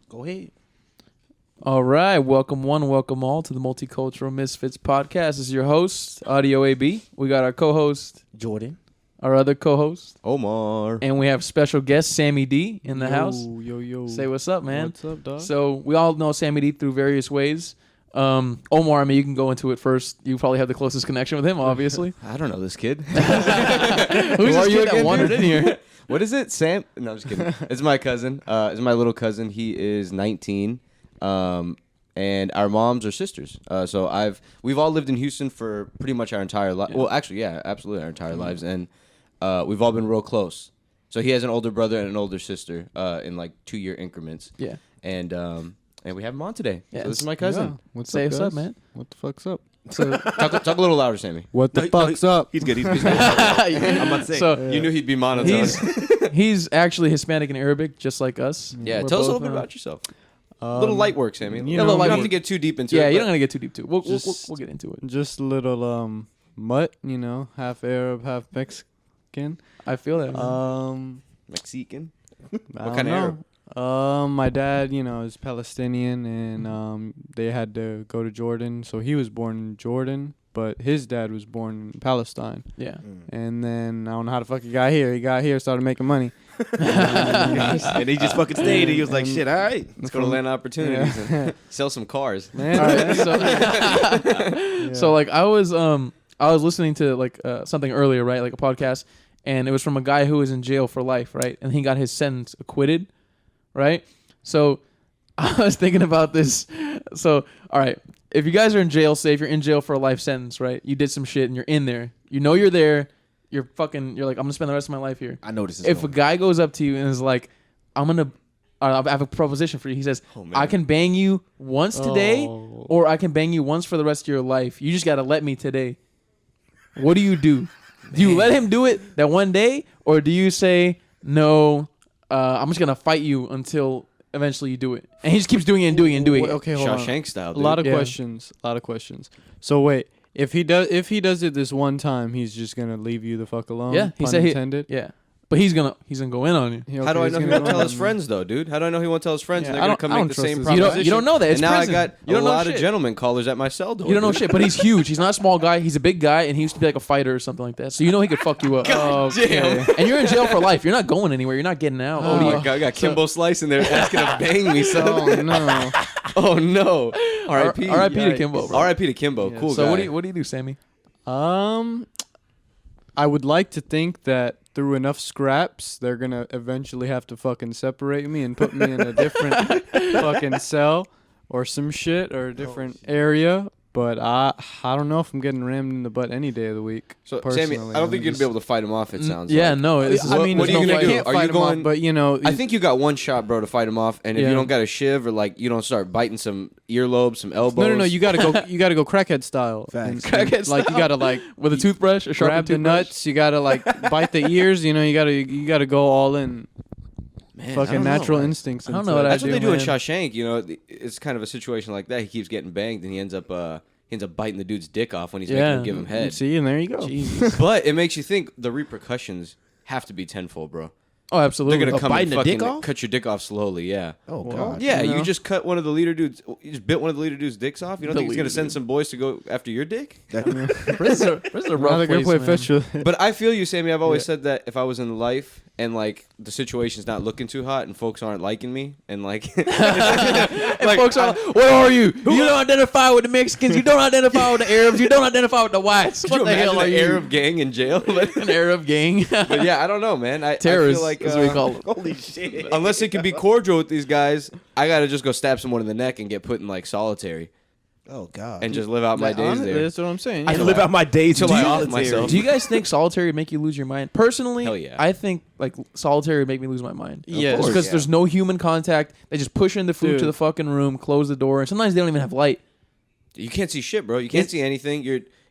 Go ahead. All right. Welcome one, welcome all to the Multicultural Misfits podcast. This is your host, Audio AB. We got our co-host, Jordan. our other co-host, Omar. and we have special guest, Sami D, in the house. Yo. Say what's up, man. What's up, dog? So we all know Sami D through various ways. Omar, I mean, you can go into it first. You probably have the closest connection with him, obviously. I don't know this kid. Who's this kid that wandered in here? What is it? Sam? No, I'm just kidding. It's my cousin. It's my little cousin. He is 19. And our moms are sisters. So we've all lived in Houston for pretty much our entire life. Well, actually, yeah, absolutely our entire lives. And we've all been real close. So he has an older brother and an older sister in like 2-year increments. Yeah. And we have him on today. Yeah. So this is my cousin. Yeah. What's What's up, guys? man? What the fuck's up? So, Talk a little louder, Sammy. What the fuck's up? He's good. I'm about to say. so You knew he'd be monotone. he's actually Hispanic and Arabic, just like us. Yeah, We're tell us a both, little bit about yourself. A little light work, Sammy. you You know, don't light have work. to get too deep into it. Yeah, you but- don't gotta get too deep too. We'll get into it. Just a little mutt, half Arab, half Mexican. I feel that. Mexican. I What don't kind of know. Arab? My dad, is Palestinian, and they had to go to Jordan, so he was born in Jordan, but his dad was born in Palestine. Yeah. And then I don't know how the fuck he got here. He got here, started making money. And he just fucking stayed. And he was like, "Shit, all right." Let's go to Land Opportunities and sell some cars. Man, All right, so like I was listening to like something earlier, right? Like a podcast, and it was from a guy who was in jail for life, right? And he got his sentence acquitted, right? So I was thinking about this. So, all right, if you guys are in jail, say if you're in jail for a life sentence, right? You did some shit and you're in there. You know you're there. You're like, I'm gonna spend the rest of my life here. I know this is. If a guy goes up to you and is like, I have a proposition for you. He says, Oh, man. I can bang you once today, Oh. or I can bang you once for the rest of your life. You just gotta let me today. What do you do? Do you let him do it that one day, or do you say, no, I'm just gonna fight you until eventually you do it? And he just keeps doing it and doing it and doing it. Okay, hold on. Shawshank style, A dude. lot of Yeah. questions. So wait, if he does it this one time, he's just gonna leave you the fuck alone. Yeah, he pun said intended. Yeah, but he's gonna go in on you. How do I know he won't tell his friends, though, dude? How do I know he won't tell his friends Yeah, and they're I going don't- to come I make don't the trust same this. proposition? You don't know that. It's And now prison. I got You a don't know lot of shit. gentlemen callers at my cell door. You don't know dude. shit, but he's huge. He's not a small guy. He's a big guy, and he used to be like a fighter or something like that. So you know he could fuck you up. Damn. And you're in jail for life. You're not going anywhere. You're not getting out. Oh, What do my you- God. I got Kimbo Slice in there asking to bang me, son. Oh no. Oh, no. R.I.P. R.I.P. to Yikes. Kimbo, bro. R.I.P. to Kimbo. Yeah. Cool So guy. what do you do, Sammy? I would like to think that through enough scraps, they're gonna eventually have to fucking separate me and put me in a different fucking cell or some shit or a different area. But I don't know if I'm getting rammed in the butt any day of the week. So, personally. Sammy, I don't think you're going to be able to fight him off, it sounds Yeah, like. no. This is, I mean, what are you no gonna fight- do? can't Are fight you him off, going- but I think you got one shot, bro, to fight him off. And if Yeah. you don't got a shiv or, like, you don't start biting some earlobes, some elbows. no. You gotta go crackhead style. Facts. And- Crackhead like you style. gotta like with a toothbrush, a sharp grab the toothbrush? nuts. You gotta like bite the ears. You gotta go all in. Man, I Fucking don't know, natural man. instincts. I don't into know what it. I That's what they do in man. Shawshank. You know, it's kind of a situation like that. He keeps getting banged, and he ends up biting the dude's dick off when he's making him give him head. See, and there you go. Jesus. But it makes you think the repercussions have to be tenfold, bro. Oh, absolutely. They're gonna come and biting the dick fucking off? cut your dick off slowly. Yeah. Oh Well, God. Yeah, You you know? just cut one of the leader dudes. You just bit one of the leader dudes' dicks off. You don't The think he's gonna leader send dude. some boys to go after your dick? Prison's a Now rough they're gonna place, play man. fetch with it. But I feel you, Sammy. I've always Yeah. said that if I was in life and like the situation's not looking too hot and folks aren't liking me and like, And folks are like, what are you? You don't identify with the Mexicans. You don't identify with the Arabs. You don't identify with the whites. Could What you the hell imagine are an you? Arab gang in jail? An Arab gang. But yeah, I don't know, man. I Terrorists, feel like as we call them. Holy shit. unless it can be cordial with these guys, I gotta just go stab someone in the neck and get put in like solitary Oh God. and just live out my days there. That's what I'm saying. I You know, live out my days Till in I off solitary. myself. Do you guys think solitary would make you lose your mind? Personally, Hell yeah. I think like solitary would make me lose my mind. Yes. Just because yeah. there's no human contact. They just push in the food Dude. to the fucking room, close the door, and sometimes they don't even have light. You can't see shit, bro. You can't see anything.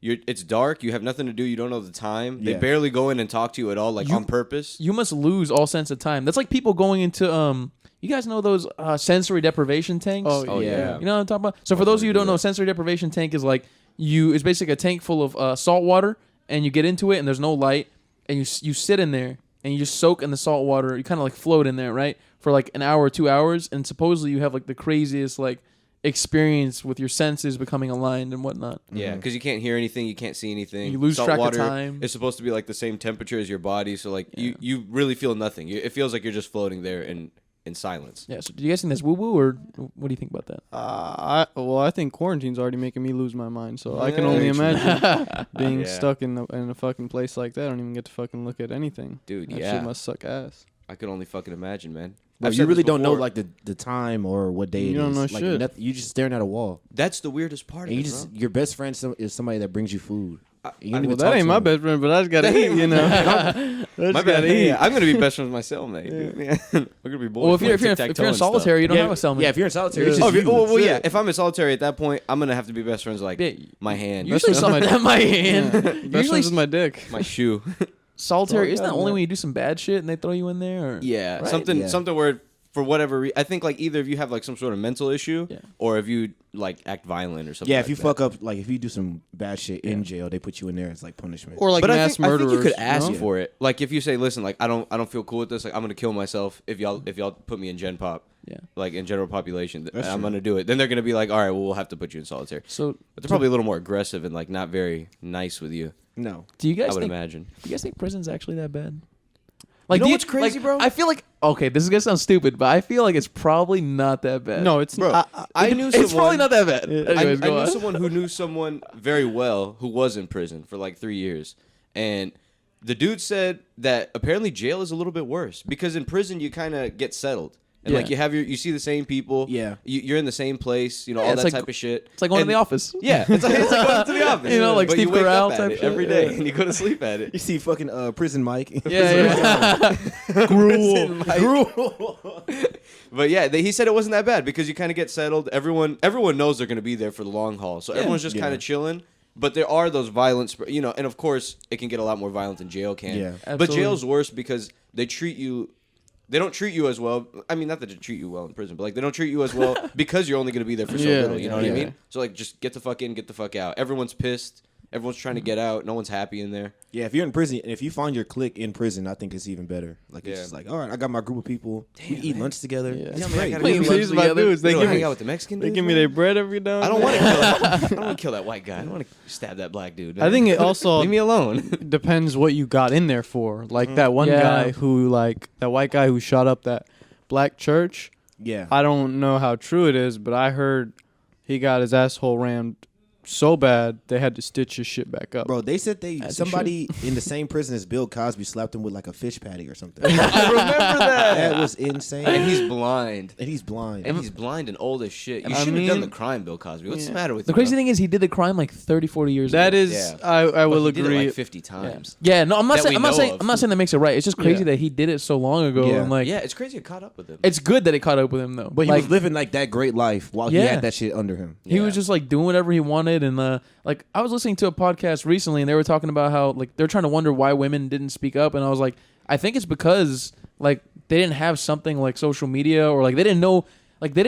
It's dark. You have nothing to do. You don't know the time. They Yeah. barely go in and talk to you at all, like on purpose. You must lose all sense of time. That's like people going into you guys know those sensory deprivation tanks? Oh, yeah. You know what I'm talking about? So for those of you who don't know, sensory deprivation tank is like it's basically a tank full of salt water, and you get into it and there's no light, and you sit in there and you just soak in the salt water. You kind of like float in there, right, for like an hour or 2 hours, and supposedly you have like the craziest like experience with your senses becoming aligned and whatnot. Yeah, because you can't hear anything, you can't see anything. You lose Salt track of water time. It's supposed to be like the same temperature as your body, so like you really feel nothing. It feels like you're just floating there in silence. Yeah. So do you guys think that's woo woo, or what do you think about that? I think quarantine's already making me lose my mind. So I can only imagine being stuck in a fucking place like that. I don't even get to fucking look at anything. Dude, That yeah. shit must suck ass. I could only fucking imagine, man. But I've you said really this don't know before. like the time or what day You it don't is. know Like, shit. nothing, you just staring at a wall. That's the weirdest part And of you it, just bro. your best friend is somebody that brings you food. You don't even Well, talk that ain't to my him. best friend, but I just gotta eat, you know. I My just bad. gotta eat. Yeah, I'm gonna be best friends with my cellmate. Dude. Yeah. We're gonna be boys. Well, if you're playing if you're tic-tac-toe in and stuff. solitary, you don't Yeah, have a cellmate. Yeah, if you're in solitary, it's Yeah. just Oh, you. well, That's yeah. it. If I'm in solitary at that point, I'm gonna have to be best friends with, like Yeah, my hand, usually Best friends with something my hand. Best Usually friends with my dick. my shoe. solitary Oh, isn't that God, only man. when you do some bad shit and they throw you in there? Or? Yeah, Right? something Yeah. something where for whatever I think like either if you have like some sort of mental issue, Yeah. or if you like act violent or something. Yeah, like if you that. fuck up, like if you do some bad shit in jail, they put you in there as like punishment. Or like But mass I murderers. think you could ask know? for it. Like if you say, "Listen, like I don't feel cool with this. Like I'm gonna kill myself if y'all put me in Gen Pop, Yeah. like in general population. That's I'm true. gonna do it." Then they're gonna be like, "All right, well we'll have to put you in solitary." So But they're probably a little more aggressive and like not very nice with you. no. do you I guys would think? imagine. Do you guys think prison's actually that bad? You know do what's crazy, like, bro? I feel like okay, this is gonna sound stupid, but I feel like it's probably not that bad. No, it's Bro, not. I knew someone. it's probably not that bad. Yeah. Anyways, I go knew on. someone who knew someone very well who was in prison for like 3 years, and the dude said that apparently jail is a little bit worse because in prison you kind of get settled and like Yeah. you see the same people. Yeah. you're in the same place. You know Yeah, all it's that like- type of shit. It's like going to And- the office. Yeah, it's like going to the office. You know, like But Steve you wake Carell up at type it shit. every day, Yeah. and you go to sleep at it. You see fucking prison Mike. Yeah, yeah. Gruel. But yeah, he said it wasn't that bad because you kind of get settled. Everyone knows they're going to be there for the long haul, so everyone's just kind Yeah. of chilling. But there are those violent, and of course it can get a lot more violent than jail can. Yeah. But Absolutely. jail's worse because they don't treat you as well. I mean, not that they treat you well in prison, but like they don't treat you as well because you're only going to be there for so Yeah, little. You know what I yeah. mean? So like, just get the fuck in, get the fuck out. Everyone's pissed. Everyone's trying to get out. No one's happy in there. Yeah, if you're in prison, and if you find your clique in prison, I think it's even better. Like it's Yeah. just like, all right, I got my group of people. We eat lunch together. Yeah. It's Yeah, man, I great. gotta Wait, go to so lunch these my together. dudes, they You know, give hang me- out with the Mexican They dudes, give me man? their bread every now and I don't then. want to kill. I don't want to kill that white guy. I don't want to stab that black dude. I think it also leave me alone. depends what you got in there for. Like that one Yeah. guy who, like, that white guy who shot up that black church. Yeah. I don't know how true it is, but I heard he got his asshole rammed so bad they had to stitch his shit back up. Bro, they said As somebody in the same prison as Bill Cosby slapped him with like a fish patty or something. I remember that. That was insane. And he's blind. And he's blind. And he's blind and old as shit. You I shouldn't have done mean- the crime, Bill Cosby. What's Yeah. the matter with The you? crazy bro? thing is he did the crime like 30, 40 years That ago. is, Yeah. I will But he did agree. it like 50 times. Yeah, no, I'm not That saying we I'm not know saying of. I'm not saying that makes it right. It's just crazy Yeah. that he did it so long ago. Yeah. And like Yeah, it's crazy it caught up with him. it's good that it caught up with him though. But he like, was living like that great life while he Yeah. had that shit under him. He was Yeah. just like doing whatever he wanted, and like I was listening to a podcast recently, and they were talking about how like they're trying to wonder why women didn't speak up, and I was like, I think it's because like they didn't have something like social media, or like they didn't know, like they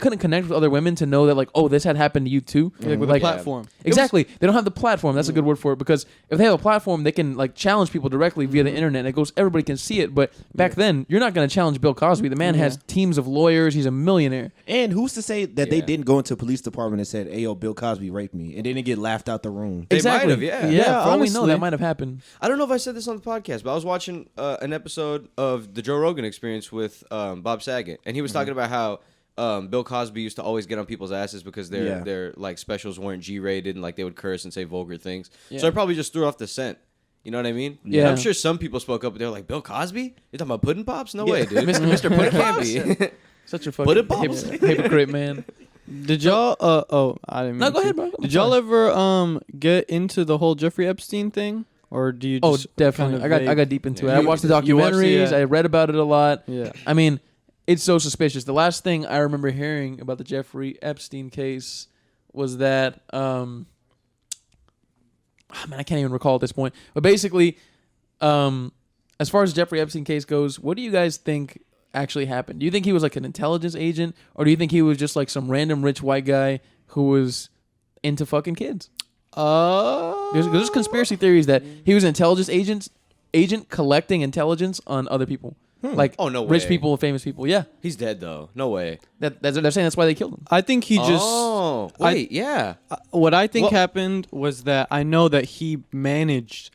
couldn't connect with other women to know that like, oh, this had happened to you too. Like with Like- a platform. Exactly. They don't have the platform. That's a good word for it, because if they have a platform, they can like challenge people directly via the internet. And it goes, everybody can see it. But back then, you're not going to challenge Bill Cosby. The man has teams of lawyers. He's a millionaire. And who's to say that they Yeah. didn't go into a police department and said, "Hey, yo, Bill Cosby raped me," and didn't get laughed out the room? They exactly. might have, yeah. Yeah. For all we know, honestly. that might have happened. I don't know if I said this on the podcast, but I was watching an episode of the Joe Rogan Experience with Bob Saget, and he was talking about how Bill Cosby used to always get on people's asses because their like specials weren't G-rated and like they would curse and say vulgar things. Yeah. So I probably just threw off the scent. You know what I mean? Yeah. And I'm sure some people spoke up, but they were like, "Bill Cosby? You're talking about Puddin' Pops? No way, dude. Mr. It Puddin' can't be." Such a Put it fucking pops. hypocrite, man. Did y'all? I didn't. No, mean go to. ahead, bro. I'm Did y'all ever get into the whole Jeffrey Epstein thing, or do you? Oh, Just definitely. kind of I got deep into Yeah. it. I You- watched the you watched the, documentaries. I read about it a lot. Yeah. I mean, it's so suspicious. The last thing I remember hearing about the Jeffrey Epstein case was that, man, I can't even recall at this point. But basically, as far as the Jeffrey Epstein case goes, what do you guys think actually happened? Do you think he was like an intelligence agent, or do you think he was just like some random rich white guy who was into fucking kids? There's conspiracy theories that he was an intelligence agent agent collecting intelligence on other people, like Oh, no rich way. people, famous people. Yeah, He's dead though. No way. they're saying that's why they killed him. I think he just. Oh wait, yeah. What I think Well- happened was that I know that he managed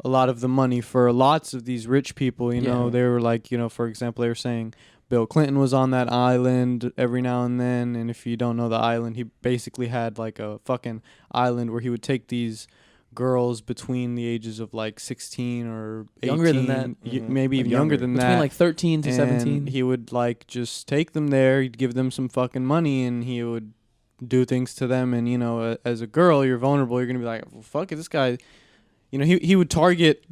a lot of the money for lots of these rich people. You know, Yeah. they were like, for example, they were saying Bill Clinton was on that island every now and then. And if you don't know the island, he basically had like a fucking island where he would take these girls between the ages of like 16 or 18, Younger than that. maybe even younger than Between that. like 13 to And 17. he would like just take them there. He'd give them some fucking money, and he would do things to them. And as a girl, you're vulnerable. You're gonna be like, well, "Fuck it, this guy." He would target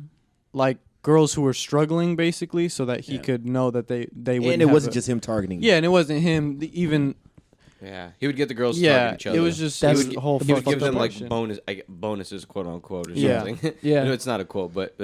like girls who were struggling, basically, so that he could know that they would. And it wasn't just him targeting. Yeah, and it wasn't him. Even Yeah, he would get the girls to yeah, target each other. it was just That's- it was a whole He would fucked give them up like shit. bonuses, quote unquote, or Yeah. something. Yeah. It's not a quote, but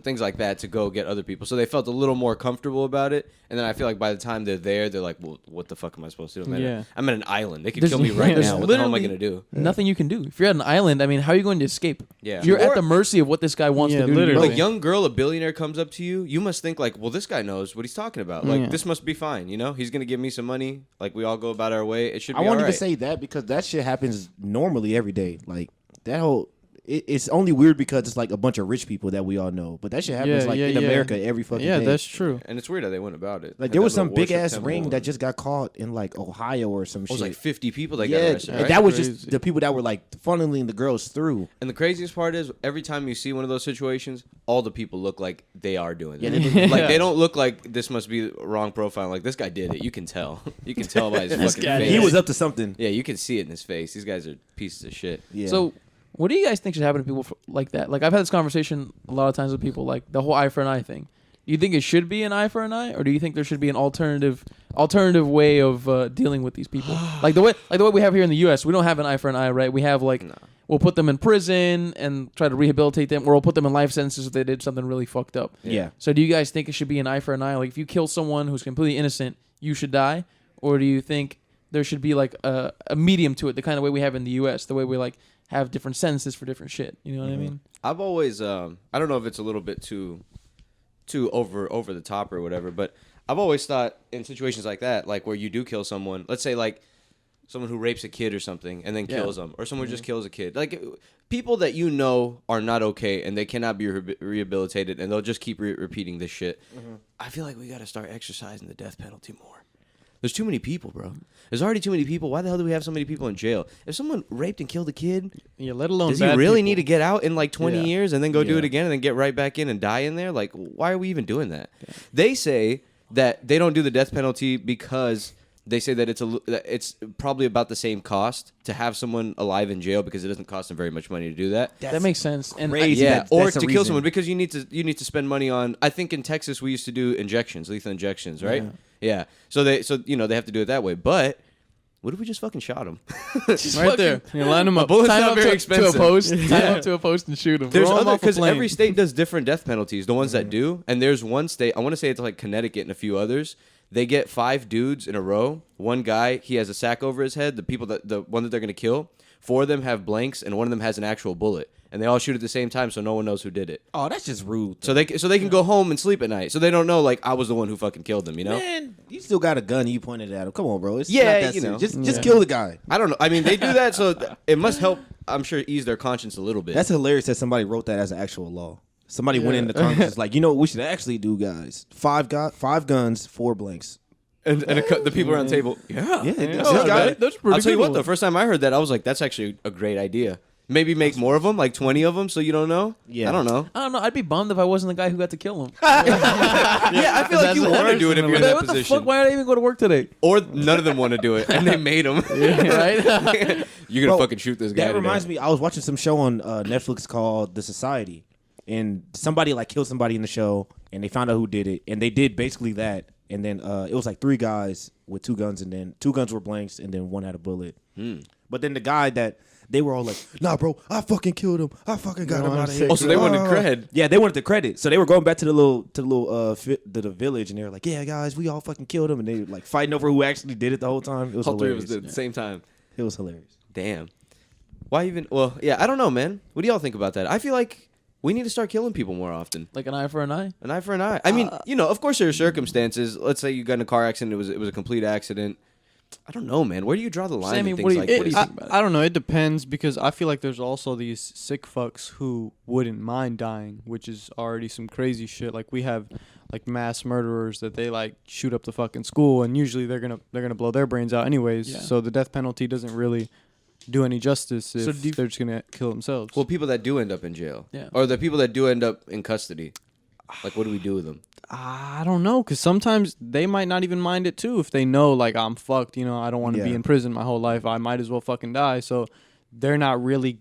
things like that to go get other people. So they felt a little more comfortable about it. And then I feel like by the time they're there, they're like, "Well, what the fuck am I supposed to do? I'm at an island. They could There's- kill me right there's now. What the hell am I literally gonna do?" Nothing you can do. If you're at an island, I mean, how are you going to escape? Yeah. You're Or- at the mercy of what this guy wants Yeah, to do. to you. literally. Like a young girl, a billionaire comes up to you, you must think like, well, this guy knows what he's talking about. Like Yeah. this must be fine. He's gonna give me some money. Like we all go about our way. It should be I won't all even right. say that because that shit happens normally every day. Like that whole. It's only weird because it's like a bunch of rich people that we all know, but that shit happens Yeah, like yeah, in yeah. America every fucking Yeah, day. that's true. And it's weird how they went about it. Like Had there was that some little big worship ass temple ring and- that just got caught in like Ohio or some It shit. was like 50 people that got yeah, arrested. and Right? that was Crazy. just the people that were like funneling the girls through. And the craziest part is every time you see one of those situations, all the people look like they are doing Yeah, it. they look- Like they don't look like this must be the wrong profile. Like this guy did it. You can tell. You can tell by his fucking guy face. He was up to something. Yeah, you can see it in his face. These guys are pieces of shit. Yeah. So, what do you guys think should happen to people like that? Like, I've had this conversation a lot of times with people, like the whole eye for an eye thing. Do you think it should be an eye for an eye, or do you think there should be an alternative way of dealing with these people? like the way we have here in the U.S., we don't have an eye for an eye, right? We have like we'll put them in prison and try to rehabilitate them, or we'll put them in life sentences if they did something really fucked up. yeah. So, do you guys think it should be an eye for an eye? Like, if you kill someone who's completely innocent, you should die, or do you think there should be like a medium to it, the kind of way we have in the U.S., the way we like have different sentences for different shit? You know what I mean? I've always I don't know if it's a little bit too over the top or whatever, but I've always thought in situations like that, like where you do kill someone, let's say like someone who rapes a kid or something and then kills them, or someone who just kills a kid, like people that are not okay and they cannot be rehabilitated and they'll just keep repeating this shit. I feel like we got to start exercising the death penalty more. There's too many people, bro. There's already too many people. Why the hell do we have so many people in jail? If someone raped and killed a kid, Yeah, let alone does he bad really people. need to get out in like 20 Yeah. years and then go do Yeah. it again and then get right back in and die in there? Like, why are we even doing that? They say that they don't do the death penalty because they say that it's probably about the same cost to have someone alive in jail because it doesn't cost them very much money to do that. That makes sense. And crazy. Yeah, That's or the to kill reason. someone because you need to spend money on. I think in Texas we used to do injections, lethal injections, right? Yeah. So they have to do it that way. But what if we just fucking shot him? Right there. You line them up. bullet's time not up very to expensive. a post. Time up to a post and shoot him. There's Throw 'em other off a because plane. every state does different death penalties. The ones that do, and there's one state. I want to say it's like Connecticut and a few others. They get 5 dudes in a row. One guy, he has a sack over his head. The one that they're gonna kill. 4 of them have blanks, and one of them has an actual bullet. And they all shoot at the same time, so no one knows who did it. Oh, that's just rude. So they can go home and sleep at night. So they don't know like I was the one who fucking killed them. You know? Man, you still got a gun and you pointed at him. Come on, bro. It's Yeah, not that you know. serious. Just Yeah. kill the guy. I don't know. I mean, they do that, so it must help. I'm sure ease their conscience a little bit. That's hilarious that somebody wrote that as an actual law. Somebody went into Congress was like, you know what we should actually do, guys? 5 guns, 4 blanks. and the people around the table. Yeah. Yeah, Oh, this guy- that's pretty I'll tell you good what, one. though. First time I heard that, I was like, that's actually a great idea. Maybe make more of them, like 20 of them, so you don't know. Yeah. I don't know. I don't know. I'd be bummed if I wasn't the guy who got to kill him. Yeah, I feel like That's you the want to worst do it if in you're in the that what the position. fuck? Why did I even go to work today? Or none of them want to do it, and they made them. Right? You're gonna Bro, fucking shoot this guy. That reminds me, I was watching some show on Netflix called The Society, and somebody like killed somebody in the show, and they found out who did it, and they did basically that, and then it was like 3 guys with 2 guns, and then 2 guns were blanks, and then 1 had a bullet. But then the guy that they were all like, nah, bro, I fucking killed him. I fucking got him out of here. Oh, so they wanted cred. Yeah, they wanted the credit. So they were going back to the village, and they were like, yeah, guys, we all fucking killed him, and they were like fighting over who actually did it the whole time. It was All 3 of hilarious. us did at the same time. It was hilarious. Damn. Why even? Well, yeah, I don't know, man. What do y'all think about that? I feel like We need to start killing people more often. Like an eye for an eye. An eye for an eye. I mean, of course there are circumstances. Let's say you got in a car accident. It was a complete accident. I don't know, man. Where do you draw the line? Sammy, in things what do you- like what do this? you think about it? I don't know. It depends because I feel like there's also these sick fucks who wouldn't mind dying, which is already some crazy shit. Like we have like mass murderers that they like shoot up the fucking school, and usually they're gonna blow their brains out anyways. Yeah. So the death penalty doesn't really do any justice if So do you- they're just gonna kill themselves. Well, people that do end up in jail, Yeah. or the people that do end up in custody, like what do we do with them? I don't know, because sometimes they might not even mind it too if they know, like, I'm fucked, I don't want to be Yeah. in prison my whole life. I might as well fucking die. So they're not really,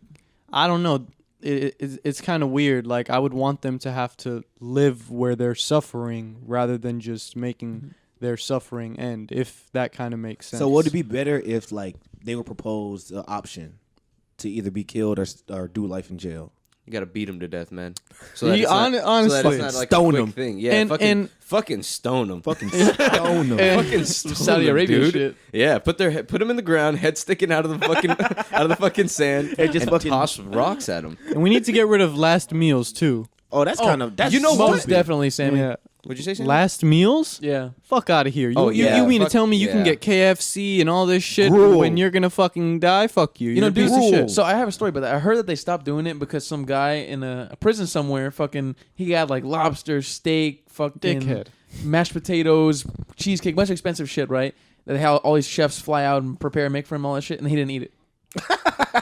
I don't know. It's kind of weird. Like, I would want them to have to live where they're suffering rather than just making their suffering end, if that kind of makes sense. So would it be better if like they were proposed an option to either be killed or do life in jail? You gotta beat them to death, man. So You it's not, honestly, so that it's not like stone a quick 'em. thing. Yeah, And- fucking stone them. Fucking stone them. Fucking stone Saudi 'em, Arabia dude. shit. Yeah, put them in the ground, head sticking out of the fucking sand, And just fucking- toss rocks at them. and we need to get rid of last meals too. Oh, that's kind of that's you know what? Most definitely, Sammy. Yeah. What'd you say, Sam? Last meals? Yeah. Fuck out of here. You, Oh, you, yeah. you mean to Fuck- tell me you can yeah. get KFC and all this shit Rule. when you're gonna fucking die? Fuck you. You You're know, a piece dude. of shit. So I have a story about that. I heard that they stopped doing it because some guy in a prison somewhere, he had like lobster, steak, fucking Dickhead. mashed potatoes, cheesecake, bunch of expensive shit, right? That how all these chefs fly out and prepare and make for him all that shit, and he didn't eat it.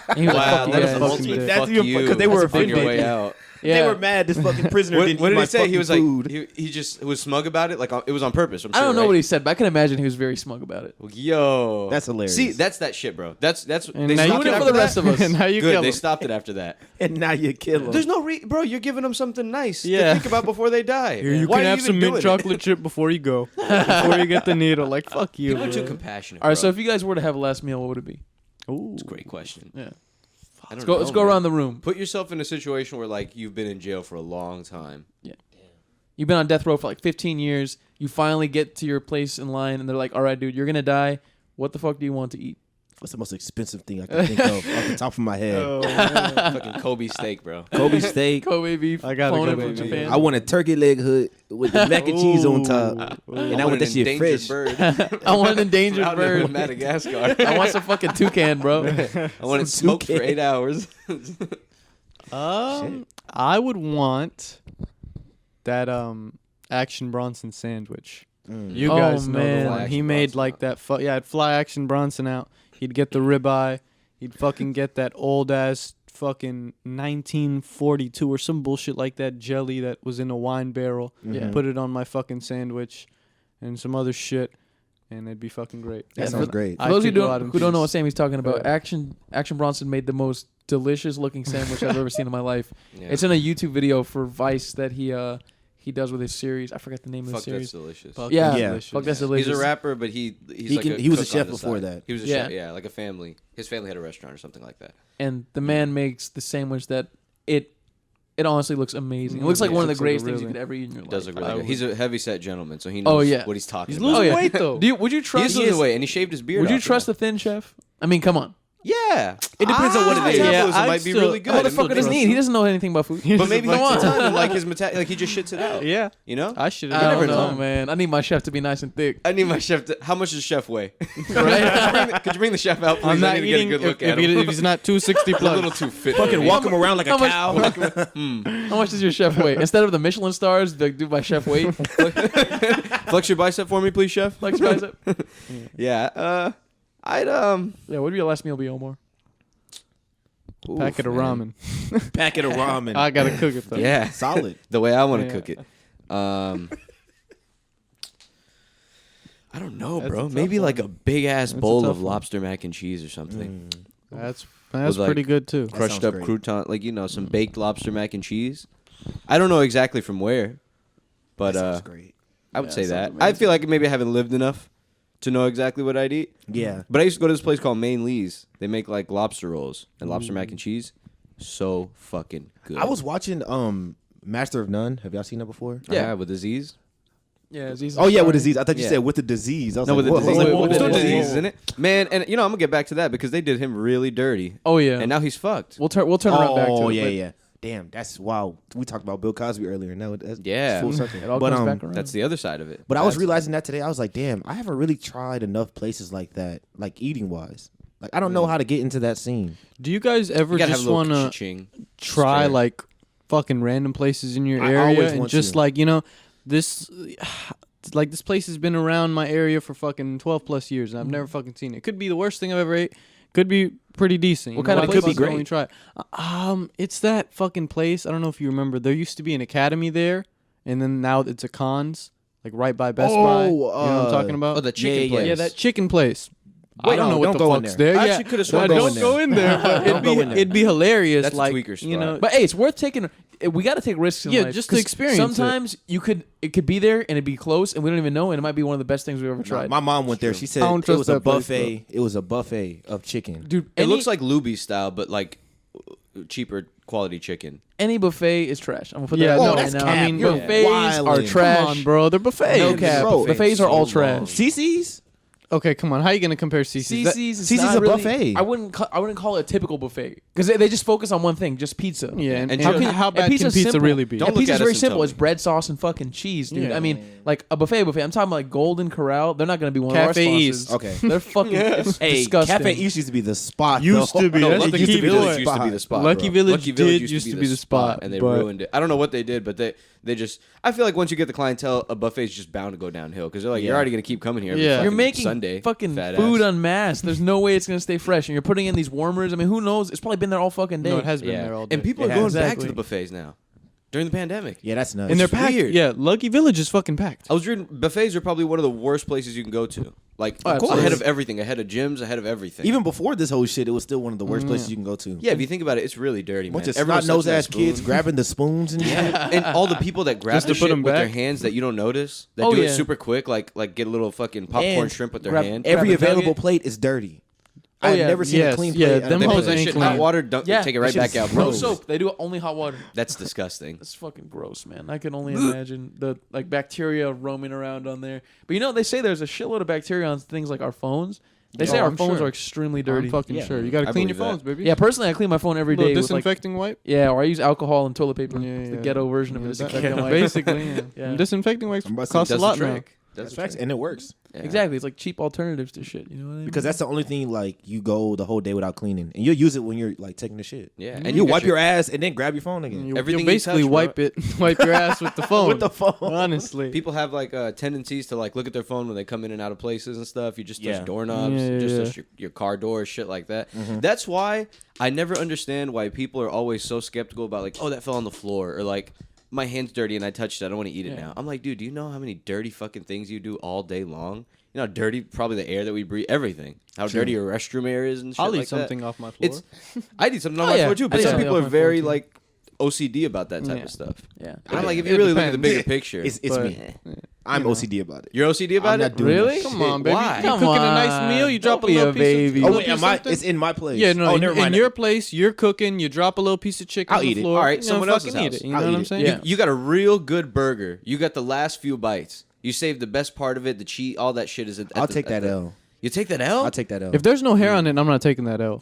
And he was like, Wow, "Fuck you that is guys." the ultimate That's fuck even- you. 'cause they were That's a fucking offended. way out. Yeah. They were mad. This fucking prisoner What, didn't what eat did my he say? He was like, food. he just was smug about it. Like it was on purpose. I'm I sure, don't know right? what he said, but I can imagine he was very smug about it. Well, yo, That's hilarious. See, that's that shit, bro. That's And they now you stopped Doing it after for the that? rest of us. and now you Good. kill They them. stopped it after that. And now you kill them. There's no bro. You're giving them something nice Yeah. to think about before they die. Here, you Why can are have even some mint doing chocolate chip before you go. Before you get the needle. Like, fuck you, People are too bro. compassionate. All right, bro. so if you guys were to have a last meal, what would it be? Ooh. It's a great question. Yeah. I Let's don't go. Let's know, go man. around the room. Put yourself in a situation where like you've been in jail for a long time. You've been on death row for like 15 years. You finally get to your place in line, and they're like, "All right, dude, you're gonna die. What the fuck do you want to eat?" What's the most expensive thing I can think of off the top of my head? Fucking Kobe steak, bro. Kobe steak. Kobe beef. I gotta flown go in from Kobe beef. Japan. I want a turkey leg hood with the mac and cheese on top. Ooh. And I want that shit endangered fresh. bird. I want an endangered Out in bird. Madagascar. I want some fucking toucan, bro. I want it Some smoked for toucan. 8 hours. I would want that Action Bronson sandwich. You Oh, guys know man. the one. Fly He Action made Bronson like out. that. I'd fly Action Bronson out. He'd get the ribeye. He'd fucking get that old ass fucking 1942 or some bullshit like that jelly that was in a wine barrel. Yeah. Put it on my fucking sandwich and some other shit, and it'd be fucking great. That Yeah, sounds for- great. For those could go out in who don't know what peace. Sammy's talking about, Yeah. Action Bronson made the most delicious looking sandwich I've ever seen in my life. Yeah. It's in a YouTube video for Vice that he does with his series. I forgot the name of the Fuck, series. that's delicious. Fuck, Yeah. that's Yeah. delicious. Fuck, that's delicious. He's a rapper, but he's He like can- a he was a cook on chef the before side. that. He was a Yeah. chef, yeah, like a family. His family had a restaurant or something like that. And the man makes the sandwich that it honestly looks amazing. It looks like Yeah, one of the looks like greatest a things you really- could ever eat in your He life. does look really I good. would- He's a heavy set gentleman, so he knows yeah. what he's talking He's about. losing weight though. Would you He trust? is losing weight, and he shaved his beard. Would you off trust now. the thin chef? I mean, come on. Yeah, it depends on what it is. yeah, Metabolism I'd might be still- really The good. I'd motherfucker doesn't eat. He doesn't know anything about food. But maybe he Come takes on. time and like like he just shits it out. Yeah, You know? I should I have don't never know, known. man. I need my chef to be nice and thick. I need my chef to. How much does chef weigh? Right? Could you bring the chef out, please? I'm not I need eating to get a good look if, at if, him. if he's not 260 a plus. little too fit. Fucking for me. walk him around like a How much- cow. How much does your chef weigh? Instead of the Michelin stars, like, do my chef weight? Flex your bicep for me, please, chef. Like, bicep. Yeah. I'd Yeah, what would your last meal be, Omar? Packet of man. ramen. Packet of ramen. I gotta cook it though. Yeah, Solid. the way I want to Yeah. cook it. I don't know, That's a bro. tough Maybe like one. a big ass That's a bowl tough of one. lobster mac and cheese or something. That's With, like, pretty good too. That Crushed sounds up great. crouton, like some baked lobster mac and cheese. I don't know exactly from where, but That sounds great. I would Yeah, say sounds that. I feel like maybe I haven't lived enough to know exactly what I'd eat. Yeah. But I used to go to this place called Maine Lee's. They make like lobster rolls and lobster mac and cheese. So fucking good. I was watching Master of None. Have y'all seen that before? Yeah, with disease. Yeah, Aziz Oh yeah, with Ansari. disease. I thought you Yeah. said with the disease. I was No, like, with the whoa. disease. wait, Like, what there's no was it? disease in it, man. And I'm gonna get back to that because they did him really dirty, Oh yeah. and now he's fucked. we'll turn around back to Oh it. yeah, but yeah. damn, that's wow. We talked about Bill Cosby earlier. No, that's Yeah. full circle. It all But comes back around. That's the other side of it. but I was That's- realizing that today. I was like, damn, I haven't really tried enough places like that, like eating wise. Like I don't know how to get into that scene. Do you guys ever You gotta have just a little want to cha-ching. try Sure. like fucking random places in your I area always and want just to. like, you know, this like this place has been around my area for fucking 12 plus years and I've never fucking seen it. Could be the worst thing I've ever ate. Could be pretty decent. What kind of place? It could be Fucking great. only try it. It's that fucking place. I don't know if you remember. There used to be an academy there, and then now it's a Cons, like right by Best Buy. You know what I'm talking about? Oh, the chicken yeah. place. Yeah, that chicken place. Wait, I don't know what don't the go in fuck's there. there. I Yeah, actually coulda so sworn I go don't in go in there. But Don't go in there. it'd be hilarious. That's a like tweaker you know, spot. But hey, it's worth taking. We got to take risks in Yeah, life. just to 'cause experience it. Sometimes it could be there and it'd be close and we don't even know, and it might be one of the best things we've ever tried. My mom went there. She said I don't it trust was a that place, buffet. It was a buffet of chicken. Dude, It looks like Luby's style, but like cheaper quality chicken. any buffet is trash. I'm gonna put Yeah, that no, out that's right now. cap. I mean, You're buffets wildin'. are Come trash. Come on, bro. They're buffets. No cap. Bro, Buffets are all so long. trash. CC's? Okay, come on. How you gonna compare CC's? CC's CC's not a really, buffet. I wouldn't call it a typical buffet because they just focus on one thing, just pizza. Yeah, and And how, chill. how And bad can pizza's pizza simple. really be? Don't And look pizza's at very us and simple. tell It's me. bread, sauce, and fucking cheese, dude. Yeah. I mean, like a buffet. I'm talking about like Golden Corral. They're not gonna be one of our Cafe sponsors. East. Okay. They're fucking it's Hey, disgusting. Cafe East used to be the spot. Used though. to be. No, That's Lucky the key Village point. used to be the spot. Lucky bro. Village used to be the spot, and they but- ruined it. I don't know what they did, but they just. I feel like once you get the clientele, a buffet is just bound to go downhill because they're like, you're Yeah. already gonna keep coming here. Every Yeah. fucking You're making Sunday, fucking fat food ass. unmasked. There's no way it's gonna stay fresh, and you're putting in these warmers. I mean, who knows? It's probably been there all fucking day. No, it has been Yeah, there all day. and people It are going has. back Exactly. to the buffets now during the pandemic. Yeah, that's nuts. and they're It's packed. weird. Yeah, Lucky Village is fucking packed. I was reading buffets are probably one of the worst places you can go to. Like Oh, absolutely. ahead of everything, ahead of gyms, ahead of everything. Even before this whole shit, it was still one of the worst places you can go to. yeah, if you think about it, it's really dirty, man. Bunch of Everyone's snot nose touching that ass kids spoon. grabbing the spoons and shit. And all the people that grab Just the to put shit 'em with their back? hands that you don't notice, that Oh, do yeah. it super quick, like get a little fucking popcorn And shrimp with their grab hand. Every Grab a available nugget. plate is dirty. Oh, I've yeah. never seen Yes, a clean yeah, plate. them They hoes put that ain't shit in clean. hot water, don't Yeah, take it right that back shit's out, No bro. gross. soap. They do it only hot water. That's disgusting. That's fucking gross, man. I can only imagine the like bacteria roaming around on there. But you know, they say there's a shitload of bacteria on things like our phones. They say Oh, our I'm phones sure. are extremely dirty. I'm fucking Yeah. sure. You gotta I clean your believe phones, baby. Yeah, personally, I clean my phone every day. Little with, like, disinfecting wipe. yeah, or I use alcohol and toilet paper. Yeah, It's the yeah. ghetto version of a Yeah, disinfectant wipe. Basically, yeah. Yeah. And disinfecting wipes I'm about to say, cost a Does lot the now. trick. That's Does the facts, trick. and it works Yeah. Exactly, it's like cheap alternatives to shit. You know what I mean? because that's the only thing like you go the whole day without cleaning, and you'll use it when you're like taking the shit. Yeah, and and you you got wipe your- your ass and then grab your phone again. You, Everything you you basically touch, bro. wipe your ass with the phone. With the phone. Honestly. People have like tendencies to like look at their phone when they come in and out of places and stuff. You just touch Yeah. doorknobs, Yeah, you just yeah. touch your car doors, shit like that. That's why I never understand why people are always so skeptical about like, oh, that fell on the floor, or like my hand's dirty and I touched it. I don't want to eat it Yeah. now. I'm like, dude, do you know how many dirty fucking things you do all day long? You know how dirty probably the air that we breathe, everything. How dirty your restroom air is and shit I'll like eat something that. off my floor. It's I eat something on Oh, my yeah. floor too, I but eat some something people off are my floor, very too. like OCD about that type Yeah. of stuff. yeah. I'm like, if It you really look at the depends. bigger picture, It's But- me. I'm OCD about it. you're OCD about I'm it. not doing Really? that Come shit. on, baby. Why? You Come cooking a on. nice meal, you drop Don't a be little a piece baby. of Oh little wait, piece am I? of something? It's in my place. Yeah, no, Oh, in, never mind. in your place, you're cooking, you drop a little piece of chicken I'll on the eat it. floor. All right, you know, someone fucking else's eat house. it. You know I'll what eat I'm it. saying? Yeah. You got a real good burger. You got the last few bites. You saved the best part of it, the cheese, all that shit is at I'll the- take at that the- L. You take that L? I'll take that L. If there's no hair on it, I'm not taking that L.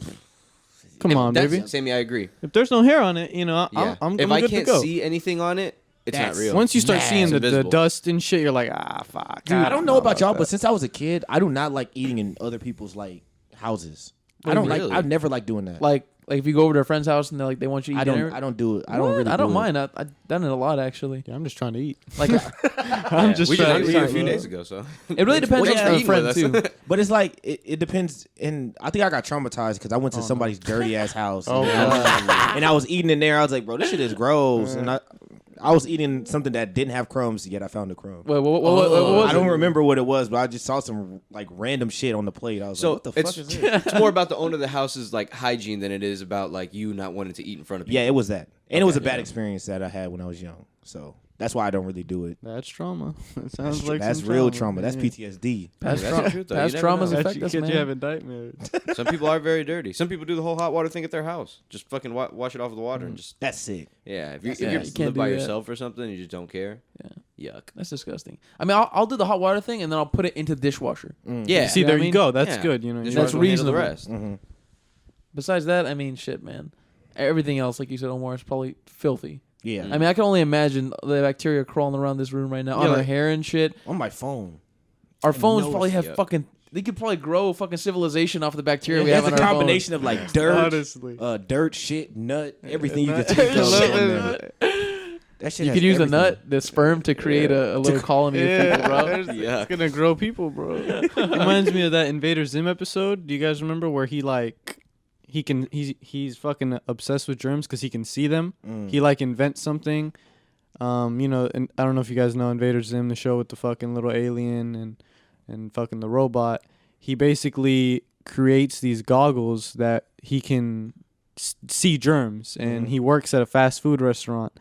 Come on, That's- baby. Sammy, I agree. If there's no hair on it, you know, Yeah. I'm if I good can't to go. see anything on it, it's That's- not real. Once you start Nah, seeing it's the invisible. dust and shit, you're like, fuck. Dude, I don't know about y'all, that. but since I was a kid, I do not like eating in other people's like houses. Oh, I don't really? like. I've never liked doing that. Like if you go over to a friend's house and they want you to eat I don't. dinner. I don't do it. I don't What? really. I don't do mind. I've done it a lot actually. Yeah, I'm just trying to eat. Like I'm just we just trying had to a eat. few bro. days ago, so it really depends Thanks on for the eating friend with too. us. But it's like it depends. And I think I got traumatized because I went to somebody's dirty ass house. Oh, and I was eating in there. I was like, bro, this shit is gross. And I was eating something that didn't have crumbs. Yet I found a crumb. Wait, what was I don't it? remember what it was, but I just saw some like random shit on the plate. I was So like, what the it's fuck is this? it's more about the owner of the house's like hygiene than it is about like you not wanting to eat in front of people. Yeah, it was that. And it was a bad experience that I had when I was young. So that's why I don't really do it. That's trauma. That sounds like That's some real trauma. That's Yeah. PTSD. Past, That's the truth, though. past You never traumas know. affect us, Could man. you have indictments? Some people are very dirty. Some people do the whole hot water thing at their house. Just fucking wash it off with the water and just That's sick. yeah. If you Yeah, you you can't live by do that. yourself or something, you just don't care. Yeah. Yuck. That's disgusting. I mean, I'll do the hot water thing and then I'll put it into the dishwasher. Yeah. See, Yeah, there I you mean, go. That's Yeah. good. You know, Just That's handle the reasonable. rest. Mm-hmm. Besides that, I mean, shit, man. everything else, like you said, Omar, is probably filthy. Yeah. I mean, I can only imagine the bacteria crawling around this room right now on our hair and shit. On my phone. Our phones know probably it's- have fucking. They could probably grow fucking civilization off the bacteria we It's have a on our phones. combination of like dirt, Honestly. Dirt, shit, nut, everything you Nut. can think of. Shit. on there. That shit You has could use the everything. nut, the sperm, to create a little colony of people, bro. Yeah. It's gonna grow people, bro. Reminds me of that Invader Zim episode. Do you guys remember where he's fucking obsessed with germs because he can see them. He like invents something. And I don't know if you guys know Invader Zim, the show with the fucking little alien and fucking the robot. He basically creates these goggles that he can see germs, and he works at a fast food restaurant,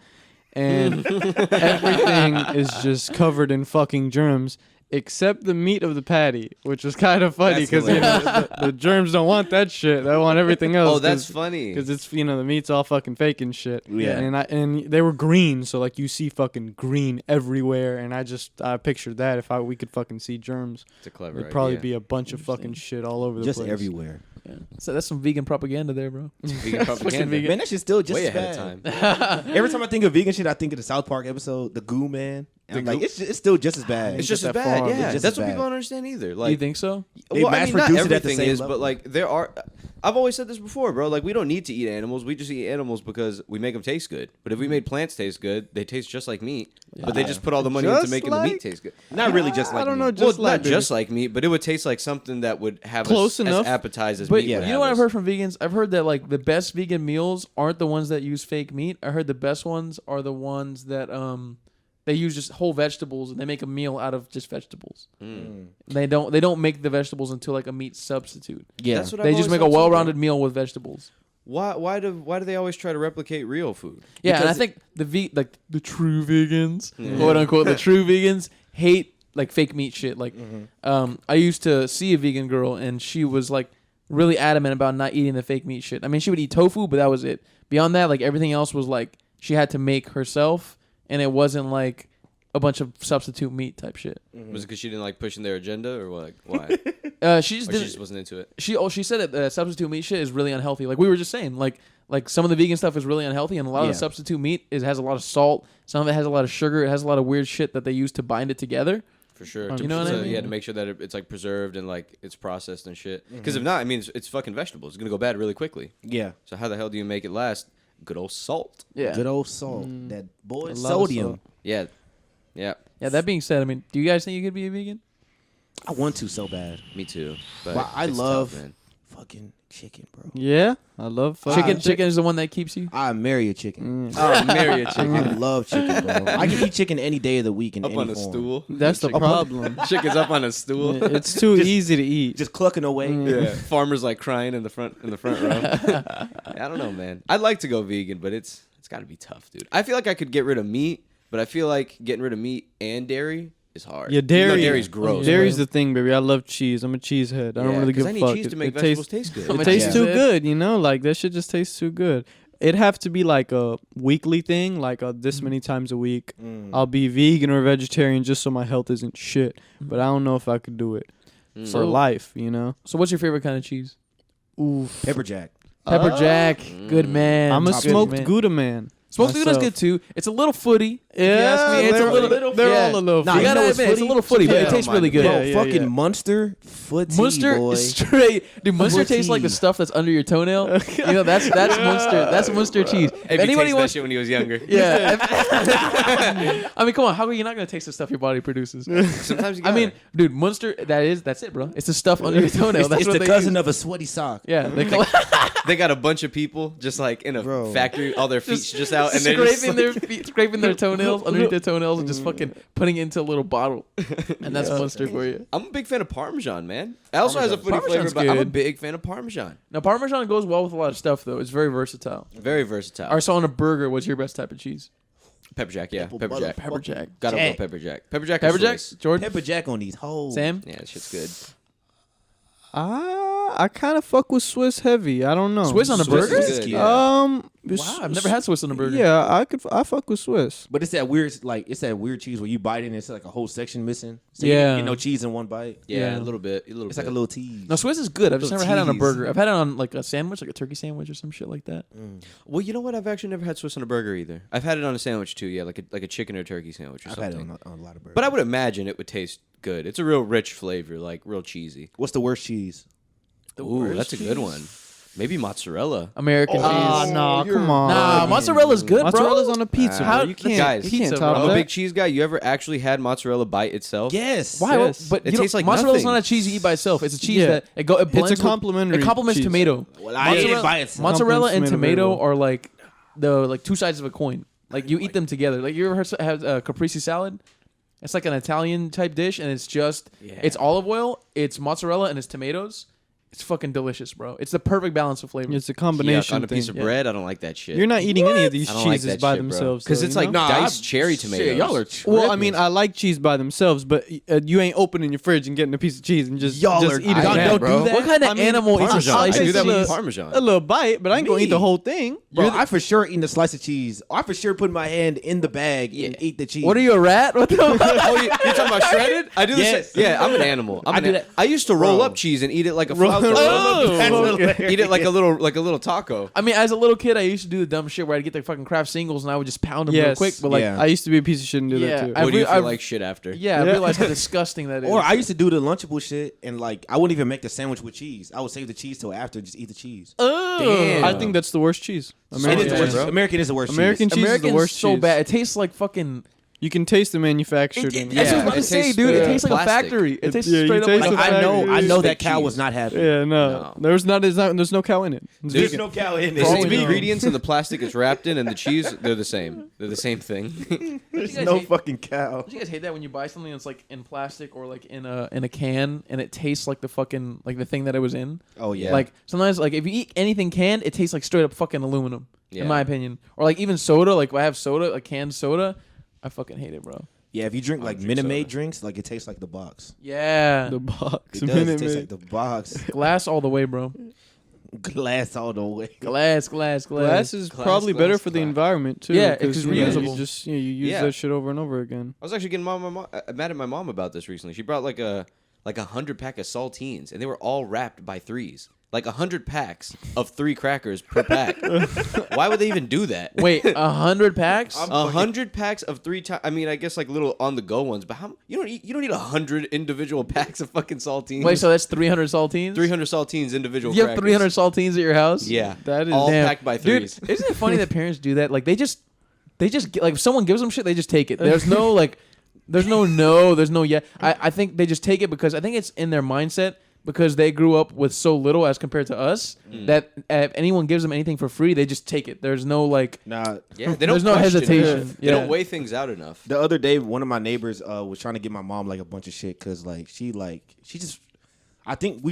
and everything is just covered in fucking germs except the meat of the patty, which was kind of funny because the germs don't want that shit. They want everything else. Oh, that's funny. Because it's the meat's all fucking fake and shit. Yeah. And they were green, so like you see fucking green everywhere, and I pictured that if we could fucking see germs, It's a clever it'd probably idea. be a bunch of fucking shit all over the Just place. everywhere. Yeah. So that's some vegan propaganda there, bro. Vegan propaganda. vegan. Man, that shit's still just Way as ahead bad. of time. Every time I think of vegan shit, I think of the South Park episode, the Goo Man. And I'm like, it's still just as bad. It's just as that bad. far, Yeah, it's just that's as what bad. people don't understand either. Do you Like, think so? They well, I mass mean, not produce it at the everything same is, level. but like there are. I've always said this before, bro. Like we don't need to eat animals. We just eat animals because we make them taste good. But if we made plants taste good, they taste just like meat. But they just put all the money into Just making the like- meat taste good. Not really just like I don't me. know, just Well, not like just like meat, but it would taste like something that would have Close us enough. as appetized as But meat. you would know have what I've us. heard from vegans? I've heard that like the best vegan meals aren't the ones that use fake meat. I heard the best ones are the ones that they use just whole vegetables and they make a meal out of just vegetables. They don't make the vegetables into like a meat substitute. Yeah. That's what They I've just always make a thought too, bro. well-rounded meal with vegetables. Why do they always try to replicate real food? Yeah, and I Because think the true vegans, quote unquote, the true vegans hate like fake meat shit. Like, I used to see a vegan girl and she was like really adamant about not eating the fake meat shit. I mean, she would eat tofu, but that was it. Beyond that, like everything else was like she had to make herself, and it wasn't like a bunch of substitute meat type shit. Was it because she didn't like pushing their agenda, or what? Why? She just Or did. she just wasn't into it. She said that substitute meat shit is really unhealthy. Like we were just saying, like some of the vegan stuff is really unhealthy, and a lot of the substitute meat has a lot of salt. Some of it has a lot of sugar. It has a lot of weird shit that they use to bind it together. For sure. You know what I mean? Yeah, to make sure that it's like preserved and like it's processed and shit. Because if not, I mean, it's fucking vegetables. It's gonna go bad really quickly. Yeah. So how the hell do you make it last? Good old salt. Yeah. Good old salt. That boy A lot of sodium. salt. Yeah. Yeah. Yeah. That being said, I mean, do you guys think you could be a vegan? I want to so bad. Me too. But Well, I it's love tough, man. fucking chicken, bro. Yeah, I love fucking Chicken is the one that keeps you. I marry a chicken. Oh, marry a I chicken. love chicken, bro. I can eat chicken any day of the week in Up any on a form. stool. That's the problem. Chicken's up on a stool. It's too easy to eat. Just clucking away. Yeah. Farmers like crying in the front row. I don't know, man. I'd like to go vegan, but it's got to be tough, dude. I feel like I could get rid of meat, but I feel like getting rid of meat and dairy is hard. Yeah, Even though dairy. dairy's gross. Dairy's the thing, baby. I love cheese. I'm a cheesehead. I don't really give a I need fuck. cheese to make it vegetables tastes, taste I'm good. a it tastes cheese too head. good, Like that shit just tastes too good. It'd have to be like a weekly thing, like this many times a week. I'll be vegan or vegetarian just so my health isn't shit. But I don't know if I could do it for So- life. So what's your favorite kind of cheese? Oof. Pepper jack. Pepper jack. Good man. I'm a Good smoked man. Gouda man. Smoked Gouda's myself. good too. It's a little footy. If you Yeah, ask me, it's a they're- little. they're yeah. all a little Nah, You you gotta know what's admit, it's a footy? little footy, but Yeah, it tastes don't really mind good. Bro, Yeah, fucking yeah. Munster footy, Munster boy. is straight. Dude, Munster tastes like the Footy. stuff that's under your toenail. You know, that's Munster. That's Munster cheese. If If he anybody tasted that wants, shit when he was younger. yeah. I mean, come on. How are you not gonna taste the stuff your body produces? Sometimes you I gotta. mean, dude, Munster. That's it, bro. It's the stuff under your toenail. That's It's what the they cousin use. of a sweaty sock. Yeah, they call they got a bunch of people just like in a Bro. factory, all their feet just out, and they're just scraping their feet, scraping their toenails underneath their toenails, and just fucking putting it into a little bottle, and that's Munster for you. I'm a big fan of Parmesan, man. It also has a footy flavor, Parmesan's but I'm a good. big fan of Parmesan. Now, Parmesan goes well with a lot of stuff, though. It's very versatile. Very versatile. Or so on a burger, what's your best type of cheese? Pepper jack, yeah. Pepper jack. Pepper jack. Gotta Jack. go pepper jack. Pepper jack. Pepper is jack? Swiss. Jordan? Pepper jack on these hoes. Sam? Yeah, that shit's good. I kind of fuck with Swiss heavy. I don't know. Swiss on a Swiss burger? is good, yeah. Wow, I've never had Swiss on a burger. Yeah, I fuck with Swiss. But it's that weird cheese where you bite it and it's like a whole section missing. So Yeah. you get no cheese in one bite. Yeah, Yeah. a little bit. It's like a little tease. No, Swiss is good. I've just never Little had it on a tease. burger. I've had it on like a sandwich, like a turkey sandwich or some shit like that. Well, you know what? I've actually never had Swiss on a burger either. I've had it on a sandwich too. Yeah, like a chicken or turkey sandwich or I've had it something. on a lot of burgers. But I would imagine it would taste good. It's a real rich flavor, like real cheesy. What's the worst cheese? Ooh, that's a good one. Maybe mozzarella. American cheese. no, come on. Nah, mozzarella's good, bro. Mozzarella's on a pizza, How- bro. You can't, Guys, you can't pizza, top bro. I'm a that. big cheese guy. You ever actually had mozzarella by itself? Yes. Why? Yes. But It you tastes like mozzarella's nothing. not a cheese you eat by itself. It's a cheese Yeah. that it blends. It's a complimentary It complements cheese. tomato. Well, I ate it Mozzarella- by itself. Mozzarella and Compliments tomato tomato very well. are like the two sides of a coin. Like you eat them together. Like you ever have caprese salad? It's like an Italian type dish, and it's just it's olive oil, it's mozzarella, and it's tomatoes. It's fucking delicious, bro. It's the perfect balance of flavor. It's a Yuck, combination on a piece of thing. bread. I don't like that shit. You're not eating any of these I don't like cheeses that by shit, bro. themselves. Because though, it's you like know? diced cherry tomatoes. Shit, y'all are Well, I tripping. mean, I like cheese by themselves, but you ain't opening your fridge and getting a piece of cheese and just Y'all just are- eat it. y'all like don't that, do bro. that? What kind of I mean, animal eats a Parmesan. slice I do of that with cheese? Parmesan. A little bite, but I ain't gonna eat the Me. whole thing. Bro, I for sure eating a slice of cheese. I for sure put my hand in the bag and eat the cheese. What are you, a rat? What the Oh, you're talking about shredded? I do Yes. the same. Yeah, I'm an animal. I do that. I used to roll Bro. up cheese and eat it like a Roll- flauta. Oh, That's okay. hilarious. Eat it like a little taco. I mean, as a little kid, I used to do the dumb shit where I'd get the fucking Kraft singles and I would just pound them real Yes. quick. But like, Yeah. I used to be a piece of shit and do Yeah, that too. I What do you re- feel like shit after? I Yeah. realized how disgusting that is. Or I used to do the Lunchable shit and like I wouldn't even make the sandwich with cheese. I would save the cheese till after, just eat the cheese. Damn. I think that's the worst cheese. It is American the Yeah, worst. bro. American is the worst American cheese. cheese is the American's worst so cheese. bad. It tastes like fucking. You can taste the manufactured. in it. That's what I was Yeah, about to it say, tastes, dude. It uh, tastes like a plastic. factory. It tastes Yeah, you straight up taste like the Like I know Fake that cow cheese. was not happy. Yeah, no. No. There's no cow in it. It's There's vegan. no cow in The all same we know. ingredients and the plastic it's wrapped in and the cheese, they're the same. They're the same thing. There's guys no hate- fucking cow. Do you guys hate that when you buy something that's like in plastic or like in a can and it tastes like the fucking like the thing that it was in? Oh yeah. Like sometimes like if you eat anything canned, it tastes like straight up fucking aluminum. Yeah. In my opinion, or like even soda. Like if I have soda, like canned soda, I fucking hate it, bro. yeah, if you drink like drink Minute soda. Maid drinks, like it tastes like the box. Yeah, The box. It does. It tastes like the box. glass all the way, bro. Glass all the way. Glass. Glass is Glass, probably better glass, for the glass. environment too. Yeah, 'cause, it's you know, reusable. You just you use Yeah. that shit over and over again. I was actually getting mad at my mom about this recently. She brought like a 100-pack of saltines, and they were all wrapped by threes. Like 100 packs of 3 crackers per pack. Why would they even do that? Wait, 100 packs? 100 packs of 3 times. I mean, I guess like little on the go ones, but you don't need 100 individual packs of fucking saltines. Wait, so that's 300 saltines? 300 saltines individual. You have crackers. 300 saltines at your house? Yeah, That is- all Damn. packed by Dude, threes. isn't it funny that parents do that? Like they just get, like if someone gives them shit, they just take it. There's no like, there's no yeah. I think they just take it because I think it's in their mindset because they grew up with so little as compared to us that if anyone gives them anything for free, they just take it. There's no like, Nah. Yeah, they don't There's no question it. hesitation. They Yeah. don't weigh things out enough. The other day, one of my neighbors was trying to get my mom like a bunch of shit because like she just. I think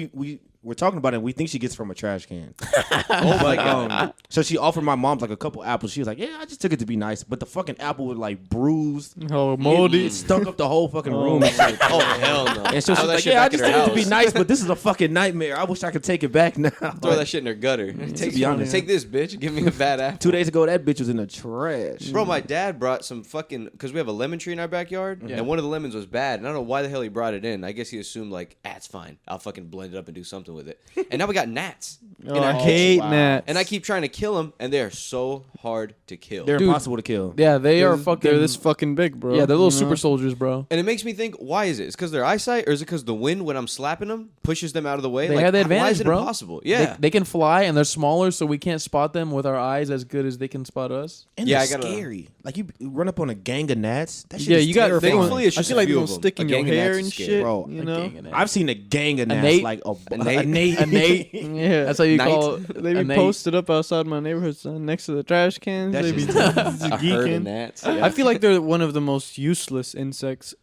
we're talking about it. And we think she gets from a trash can. Oh my god. So she offered my mom like a couple apples. She was like, "Yeah, I just took it to be nice," but the fucking apple was like bruised, Oh, moldy. It stunk up the whole fucking room. And shit. Oh hell no. And so Throw she's that like, shit "Yeah, I back in just her took it to be house. nice, but this is a fucking nightmare. I wish I could take it back now." Throw that shit in her gutter. Take, be honest. take this, bitch. Give me a bad apple. 2 days ago, that bitch was in the trash. Bro, my dad brought some fucking because we have a lemon tree in our backyard, and one of the lemons was bad. And I don't know why the hell he brought it in. I guess he assumed like, it's fine. I'll fucking blend it up and do something with it. And now we got gnats in Oh, our I kitchen. hate gnats. And I keep trying to kill them, and they are so hard to kill. They're Dude. impossible to kill. yeah, they are fucking. They're this fucking big, bro. yeah, they're little You know? super soldiers, bro. And it makes me think, why is it? It's because their eyesight, or is it because the wind when I'm slapping them pushes them out of the way? They like, have the why advantage, is it bro. impossible? Yeah. They can fly and they're smaller, so we can't spot them with our eyes as good as they can spot us. And Yeah, they're I gotta- scary. Like you run up on a gang of gnats. That shit Yeah, is you got. terrifying. Thankfully, it's I just feel a like few they'll of them. stick in A your gang of hair gnats and is scary. shit. Bro, You A know. gang of gnats. I've seen a gang of gnats Nate. like a Nate. Nate. A Nate. Yeah, That's how you Night. call They a be Nate. posted up outside my neighborhood, son, next to the trash cans. That's They be just- A herd of geeking. gnats. I feel like they're one of the most useless insects.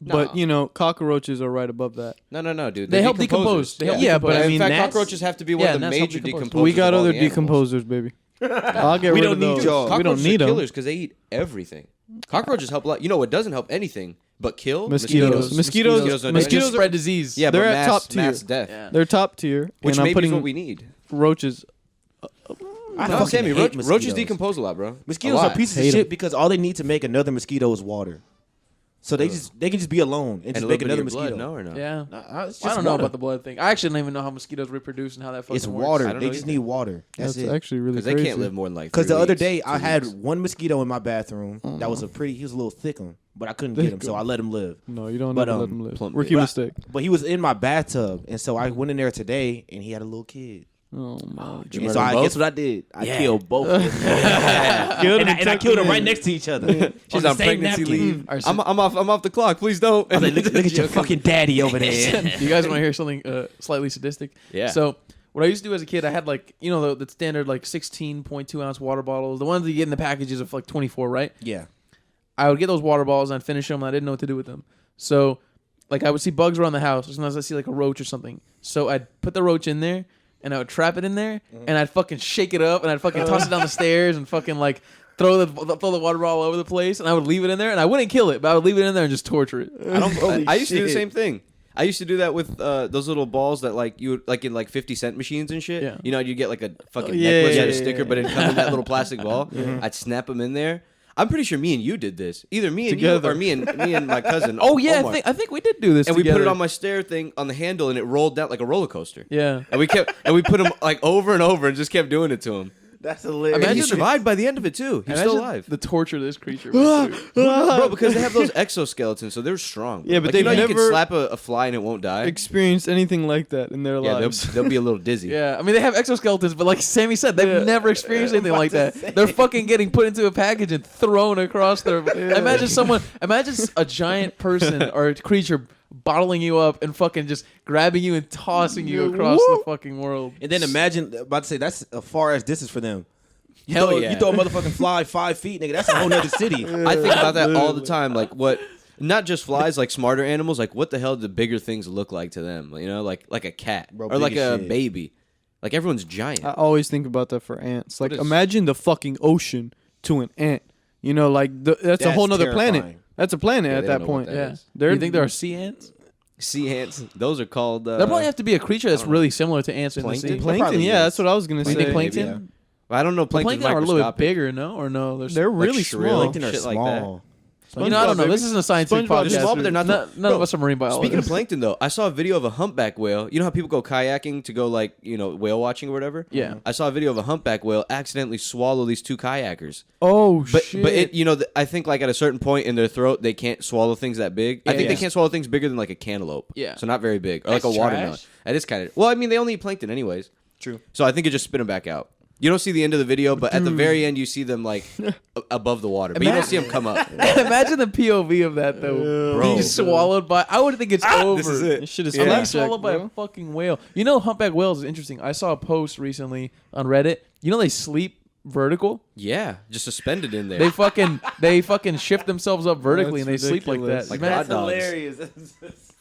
But No. you know, cockroaches are right above that. No, dude. They They're help decomposers. decompose. They help Yeah, decompose. but I in mean, fact, gnats- cockroaches have to be Yeah, one of the gnats help major decompose. decomposers. We got of all other the animals. decomposers, baby. I'll get We rid don't of need those. y'all. We don't Cockroaches need are them. killers because they eat everything. Cockroaches help a lot. You know what doesn't help anything but kill? Mosquitoes. Mosquitoes don't do Mosquitoes anything. spread disease. Yeah, They're but at top tier. mass death. Yeah. They're top tier. Which and I'm maybe is putting what we need. roaches. I No, fucking Sammy, hate roaches mosquitoes. decompose a lot, bro. Mosquitoes A are lot. pieces Hate of shit 'em. because all they need to make another mosquito is water. So they can just be alone and And just a make little bit of another your blood, mosquito. no or no? Yeah. It's just I don't know water. about the blood thing. I actually don't even know how mosquitoes reproduce and how that fucking It's works. water. I don't They know just either. need water. That's it. Actually really Because they crazy. can't live more than like. Because 3 the other weeks, day 2 I had weeks. one mosquito in my bathroom that was he was a little thick one, but I couldn't get him, so I let him live. No, you don't But, ever let um, them live. plump Rookie bit. mistake. But he was in my bathtub, and so I went in there today, and he had a little kid. Oh my. Did you And murder so them I both? guess what I did? I killed both of them. Killed and him I killed them right next to each other. She's on on the same pregnancy napkin. leave. Alright, I'm off the clock. Please don't. I was like, look at your fucking daddy over there. You guys want to hear something slightly sadistic? Yeah. So what I used to do as a kid, I had like the standard like 16.2 ounce water bottles, the ones that you get in the packages of like 24, right? Yeah. I would get those water bottles and I'd finish them and I didn't know what to do with them. So like I would see bugs around the house. Sometimes I'd see like a roach or something. So I'd put the roach in there and I would trap it in there and I'd fucking shake it up and I'd fucking toss it down the stairs and fucking like throw the water bottle all over the place and I would leave it in there and I wouldn't kill it, but I would leave it in there and just torture it. I used to do the same thing. I used to do that with those little balls that like you would, like in like 50-cent machines and shit. Yeah. You know, you get like a fucking yeah, necklace yeah, or a yeah, sticker, yeah. but it comes in that little plastic ball. I'd snap them in there. I'm pretty sure me and you did this. Either me and Together. you or me and my cousin. Oh yeah, Omar. I think we did do this And we put it together. on my stair thing on the handle, and it rolled down like a roller coaster. Yeah. And we put him like over and over, and just kept doing it to him. That's hilarious. And he Imagine the- survived by the end of it too. He's still Imagine alive. the torture this creature went through. Bro, because they have those exoskeletons, so they're strong. Bro. Yeah, but like, they've you know you can never slap a fly and it won't die. experienced anything like that in their Yeah, lives. they'll be a little dizzy. Yeah, I mean they have exoskeletons, but like Sammy said, they've never experienced anything like that. They're fucking getting put into a package and thrown across their. Imagine a giant person or a creature bottling you up and fucking just grabbing you and tossing you across the fucking world. And then imagine, about to say, that's a far as distance for them. Hell yeah. You throw a motherfucking fly 5 feet, nigga. That's a whole nother city. I think about that all the time. Like what? Not just flies, like smarter animals. Like what the hell do the bigger things look like to them? You know, like a cat Bro, or like big as a shit. baby. Like everyone's giant. I always think about that for ants. Like is- imagine the fucking ocean to an ant. You know, like that's a whole nother planet. terrifying. That's a planet Yeah, at they that don't know what point. that Yeah. is. Do you think there are sea ants? Sea ants. Those are called. There probably have to be a creature that's really similar to ants in the Plankton? sea. Plankton? Plankton, probably yeah, is. that's what I was gonna Do you say. think plankton? maybe, I don't know. Well, Plankton's plankton are a little bit microscopic. bigger, no? Or no? They're really shrimp. small. Plankton are Shit like that. small. You know, I don't know. SpongeBob, This isn't a scientific SpongeBob, podcast. they're small, but they're not None Bro, of us are marine biologists. Speaking of plankton, though, I saw a video of a humpback whale. You know how people go kayaking to go like whale watching or whatever. Yeah. I saw a video of a humpback whale accidentally swallow these 2 kayakers. Oh But shit! but it I think like at a certain point in their throat they can't swallow things that big. I think they yeah. can't swallow things bigger than like a cantaloupe. Yeah. So not very big or like That's a watermelon. trash. That is kind of well. I mean they only eat plankton anyways. True. So I think it just spit them back out. You don't see the end of the video, but at the very end you see them like above the water, but you don't see them come up. Imagine the POV of that though. Bro. Being swallowed by. I would think it's over. This is it. This shit is I'm fact being checked, swallowed by bro. a fucking whale. You know, humpback whales is interesting. I saw a post recently on Reddit. You know, they sleep vertical. Yeah, just suspended in there. They fucking shift themselves up vertically and they That's sleep like ridiculous. that. Like Man, hot dogs. hilarious.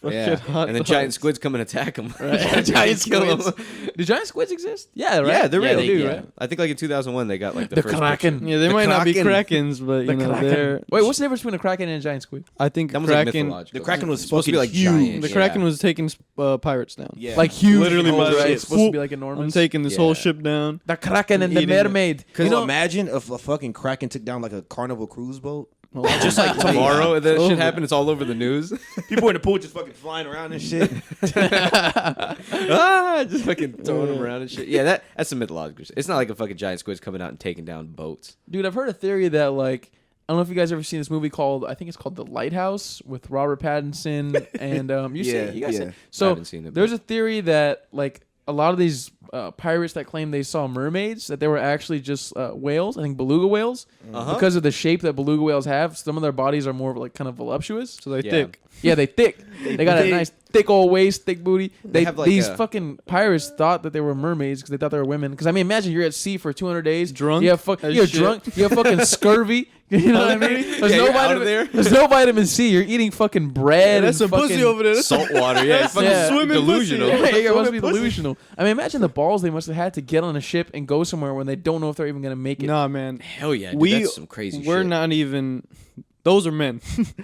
Yeah. hot And then dogs. giant squids come and attack them. giant squids. Do giant squids exist? Yeah, right. Yeah, they're real. They do, Yeah. right? I think like in 2001 they got like the The first kraken. picture. Yeah, they The might not be kraken. krakens, but The you know kraken. they're. Wait, what's the difference between a kraken and a giant squid? I think That was like kraken. mythological. The kraken was supposed to be like fucking giant. huge. The yeah. kraken was taking pirates down. Yeah. Like huge. Literally oh, by right. the It's supposed to be swoop. like enormous. I'm taking this whole Yeah. ship down. The kraken and the Eating it. mermaid. Could You know, imagine if a fucking kraken took down like a Carnival cruise boat? Just like tomorrow that Over. shit happened, it's all over the news. People in the pool just fucking flying around and shit. Just fucking throwing them around and shit. Yeah, that's a mythological shit. It's not like a fucking giant squid's coming out and taking down boats. dude, I've heard a theory that like I don't know if you guys ever seen this movie called I think it's called The Lighthouse with Robert Pattinson and you guys see it? I So haven't seen it, there's but- a theory that like a lot of these pirates that claim they saw mermaids that they were actually just whales. I think beluga whales because of the shape that beluga whales have. Some of their bodies are more like kind of voluptuous. So they Yeah. thick. Yeah, they thick. They got a nice. thick old waist, thick booty. They have, like, these a- fucking pirates thought that they were mermaids because they thought they were women. Because I mean, imagine you're at sea for 200 days, Drunk You have as you're shit. drunk. You have fucking scurvy. You know what I mean? There's Yeah, no you're out of vitamin. there. There's no vitamin C. You're eating fucking bread. That's and some pussy fucking- over there. That's Salt water. Yeah, it's fucking Yeah. Swimming delusional. pussy. Yeah, it must be delusional. I mean, imagine the balls they must have had to get on a ship and go somewhere when they don't know if they're even gonna make it. Nah, man. Hell yeah, dude, We- that's some crazy We're shit. not even. Those are men.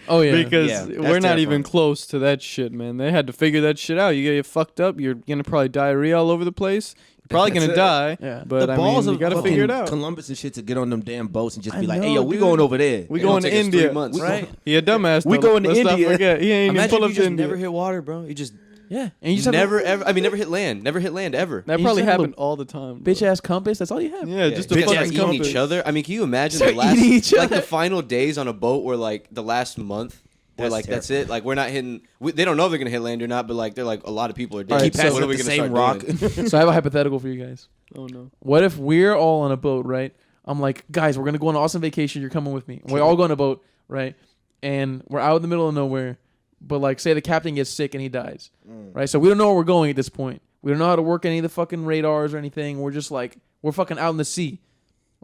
Oh yeah, because Yeah, that's we're not even terrifying. close to that shit, man. They had to figure that shit out. You get fucked up, you're gonna probably diarrhea all over the place. You're probably gonna That's it. die. Yeah. But the I balls mean, you of gotta fucking figure it out. Columbus and shit to get on them damn boats and just I be like, know, hey, yo, we dude. going over there. We It'll going to take us 3 India, months. right? He a dumbass. We though. going to Let's not India. forget. He ain't even Imagine pull if up you to just India. never hit water, bro. You just Yeah, and you just have never ever. I mean, never hit land. Never hit land ever. That You probably just have a happened all the time. bro. bitch ass compass. That's all you have. Yeah, just a Bitch fucking ass eating compass. each other. I mean, can you imagine Start the last eating each like the other. final days on a boat where like the last month where That's like that's it. Like we're not hitting. They don't know if they're gonna hit land or not, but like they're like a lot of people are dead. All right, Keep passing what are up we the gonna same start rock. doing? So I have a hypothetical for you guys. Oh no. What if we're all on a boat, right? I'm like, guys, we're gonna go on an awesome vacation. You're coming with me. We all go on a boat, right? And we're out in the middle of nowhere. But like, say the captain gets sick and he dies, right? So we don't know where we're going at this point. We don't know how to work any of the fucking radars or anything. We're just like, we're fucking out in the sea,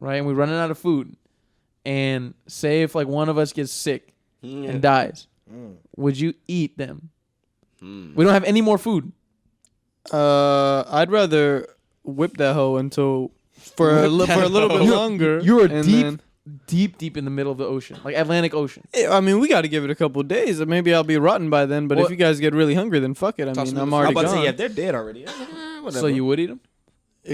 right? And we're running out of food. And say if like one of us gets sick and dies, would you eat them? We don't have any more food. I'd rather whip that hoe until for a little bit longer. You're and deep, then- deep in the middle of the ocean, like Atlantic Ocean. I mean, we got to give it a couple of days. Maybe I'll be rotten by then. But Well- if you guys get really hungry, then fuck it. I Toss mean, them in I'm the already I'm about to gone. say, yeah, if they're dead already. So you would eat them?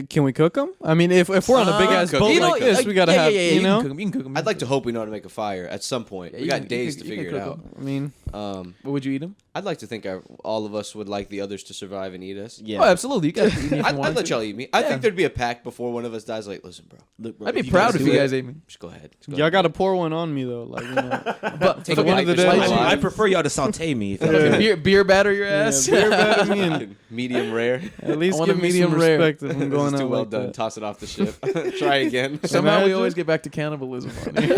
Can we cook them? I mean, if we're on a big ass cook boat 'em. like this, we gotta have you can know. cook 'em, you can cook 'em. I'd like to hope we know how to make a fire at some point. Yeah, We you got can- days you to can figure it cook out. 'em. I mean, But would you eat them? I'd like to think all of us would like the others to survive and eat us. Yeah. Oh, absolutely. You guys eat me if you I'd wanted let to. y'all eat me. I Yeah. think there'd be a pact before one of us dies. Like, listen, bro, Look, bro, I'd be if you proud guys if do you it- guys ate me. just go ahead. Just go y'all ahead. gotta pour one on me though. Like, you know. But Take for a one of bite the to days- survive. I prefer y'all to saute me. If Yeah. beer batter your ass. beer batter me and Medium rare. at least I want a give me medium some rare. respect if I'm This going is too out well like done. that. Toss it off the ship. Try again. Somehow we Imagine. always get back to cannibalism. On here.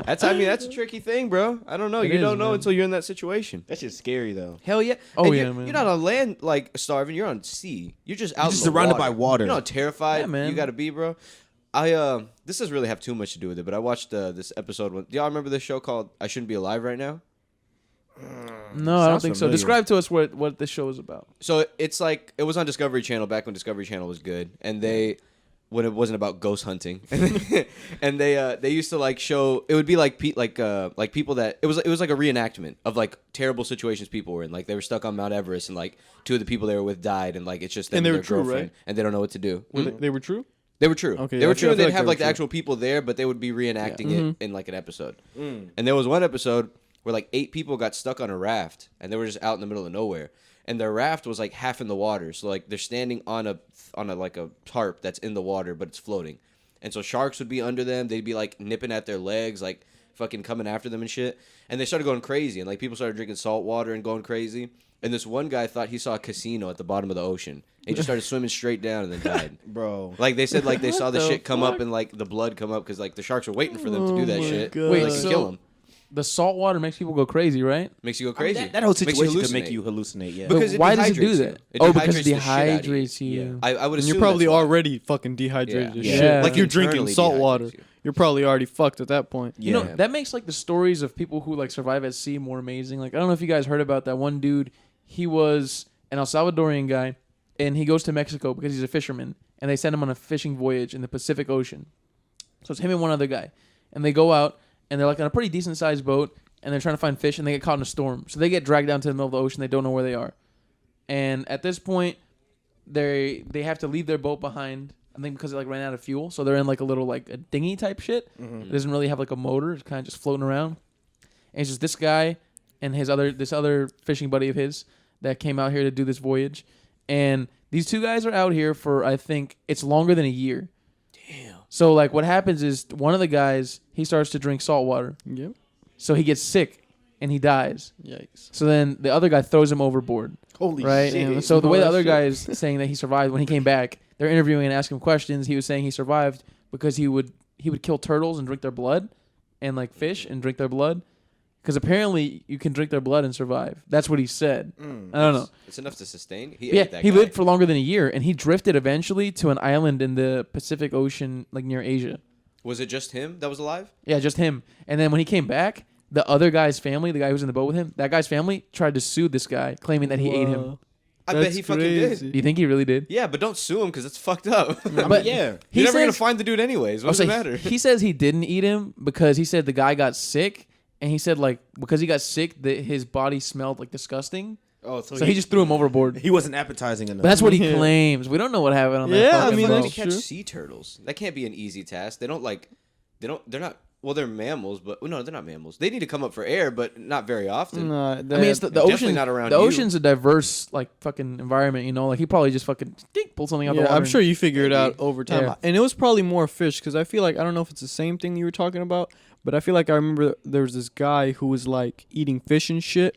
I mean, that's a tricky thing, bro. I don't know. It You is, don't know man. until you're in that situation. That shit's scary though. Hell yeah. Oh, And yeah, you're, man. You're not on land like starving. You're on sea. You're just out. You're just in the surrounded by water. You know how terrified Yeah, man. you got to be, bro. This doesn't really have too much to do with it, but I watched this episode. Do y'all remember this show called "I Shouldn't Be Alive Right Now"? No, I don't Sounds think so. familiar. Describe to us what this show is about. So it's like it was on Discovery Channel back when Discovery Channel was good, and when it wasn't about ghost hunting, and they used to like show it would be like people that it was like a reenactment of like terrible situations people were in, like they were stuck on Mount Everest and like two of the people they were with died, and like it's just them And they and were their true, girlfriend, right? and they don't know what to do. They were true. They were true. Okay, they yeah, were I true. feel They'd like have they like were the true. actual people there, but they would be reenacting it in like an episode. Mm. And there was one episode where like 8 people got stuck on a raft, and they were just out in the middle of nowhere. And their raft was like half in the water, so like they're standing on a like a tarp that's in the water, but it's floating. And so sharks would be under them. They'd be like nipping at their legs, like fucking coming after them and shit. And they started going crazy, and like people started drinking salt water and going crazy. And this one guy thought he saw a casino at the bottom of the ocean. He just started swimming straight down and then died. Bro. Like they said, like they saw the the shit come fuck? up and like the blood come up because like the sharks were waiting for them to do that Oh my shit. God. Wait, Like, so kill them. the salt water makes people go crazy, right? Makes you go crazy. That whole Makes you situation could make hallucinate. you hallucinate. Yeah. But Because it why does it do dehydrates that? you. It Oh, because it dehydrates the shit out of you. dehydrates you. Yeah. I would And assume you're probably that's why. already fucking dehydrated as Yeah. shit. Yeah. Like you're drinking Internally salt dehydrates water. you. You're probably already fucked at that point. You know, Yeah. that makes like the stories of people who like survive at sea more amazing. Like I don't know if you guys heard about that one dude. He was an El Salvadorian guy, and he goes to Mexico because he's a fisherman, and they send him on a fishing voyage in the Pacific Ocean. So it's him and one other guy, and they go out, and they're like on a pretty decent sized boat, and they're trying to find fish, and they get caught in a storm. So they get dragged down to the middle of the ocean. They don't know where they are, and at this point, they have to leave their boat behind. I think because they like ran out of fuel, so they're in like a little like a dinghy type shit. It doesn't really have like a motor; it's kind of just floating around. And it's just this guy and this other fishing buddy of his that came out here to do this voyage, and these two guys are out here for I think it's longer than a year. Damn. So like what happens is one of the guys he starts to drink salt water, Yep. so he gets sick and he dies. Yikes. So then the other guy throws him overboard. Holy Right. shit. And so the way the Oh, other shit. guy is saying that he survived when he came back, they're interviewing and asking him questions. He was saying he survived because he would kill turtles and drink their blood, and like fish and drink their blood, because apparently you can drink their blood and survive. That's what he said. I don't know. It's enough to sustain. He lived for longer than a year, and he drifted eventually to an island in the Pacific Ocean, like near Asia. Was it just him that was alive? Yeah, just him. And then when he came back, the other guy's family, the guy who was in the boat with him, that guy's family tried to sue this guy, claiming that he ate him. I bet he fucking did. Do you think he really did? Yeah, but don't sue him because it's fucked up. But yeah, You're never gonna find the dude anyways. What does it matter? He says he didn't eat him because he said the guy got sick, and he said like because he got sick, that his body smelled like disgusting. Oh, So he just threw him overboard. he wasn't appetizing enough. But that's what he claims. We don't know what happened on that. Yeah, I fucking mean, boat. They that's catch true. sea turtles. That can't be an easy task. They're not. Well, they're mammals, but no, they're not mammals. They need to come up for air, but not very often. No, I mean, it's the Definitely ocean. not around the you. ocean's a diverse, like fucking environment. You know, like he probably just fucking pulled something out the Yeah, water. I'm sure you figure it out over time. Yeah. And it was probably more fish because I feel like, I don't know if it's the same thing you were talking about, but I feel like I remember there was this guy who was like eating fish and shit,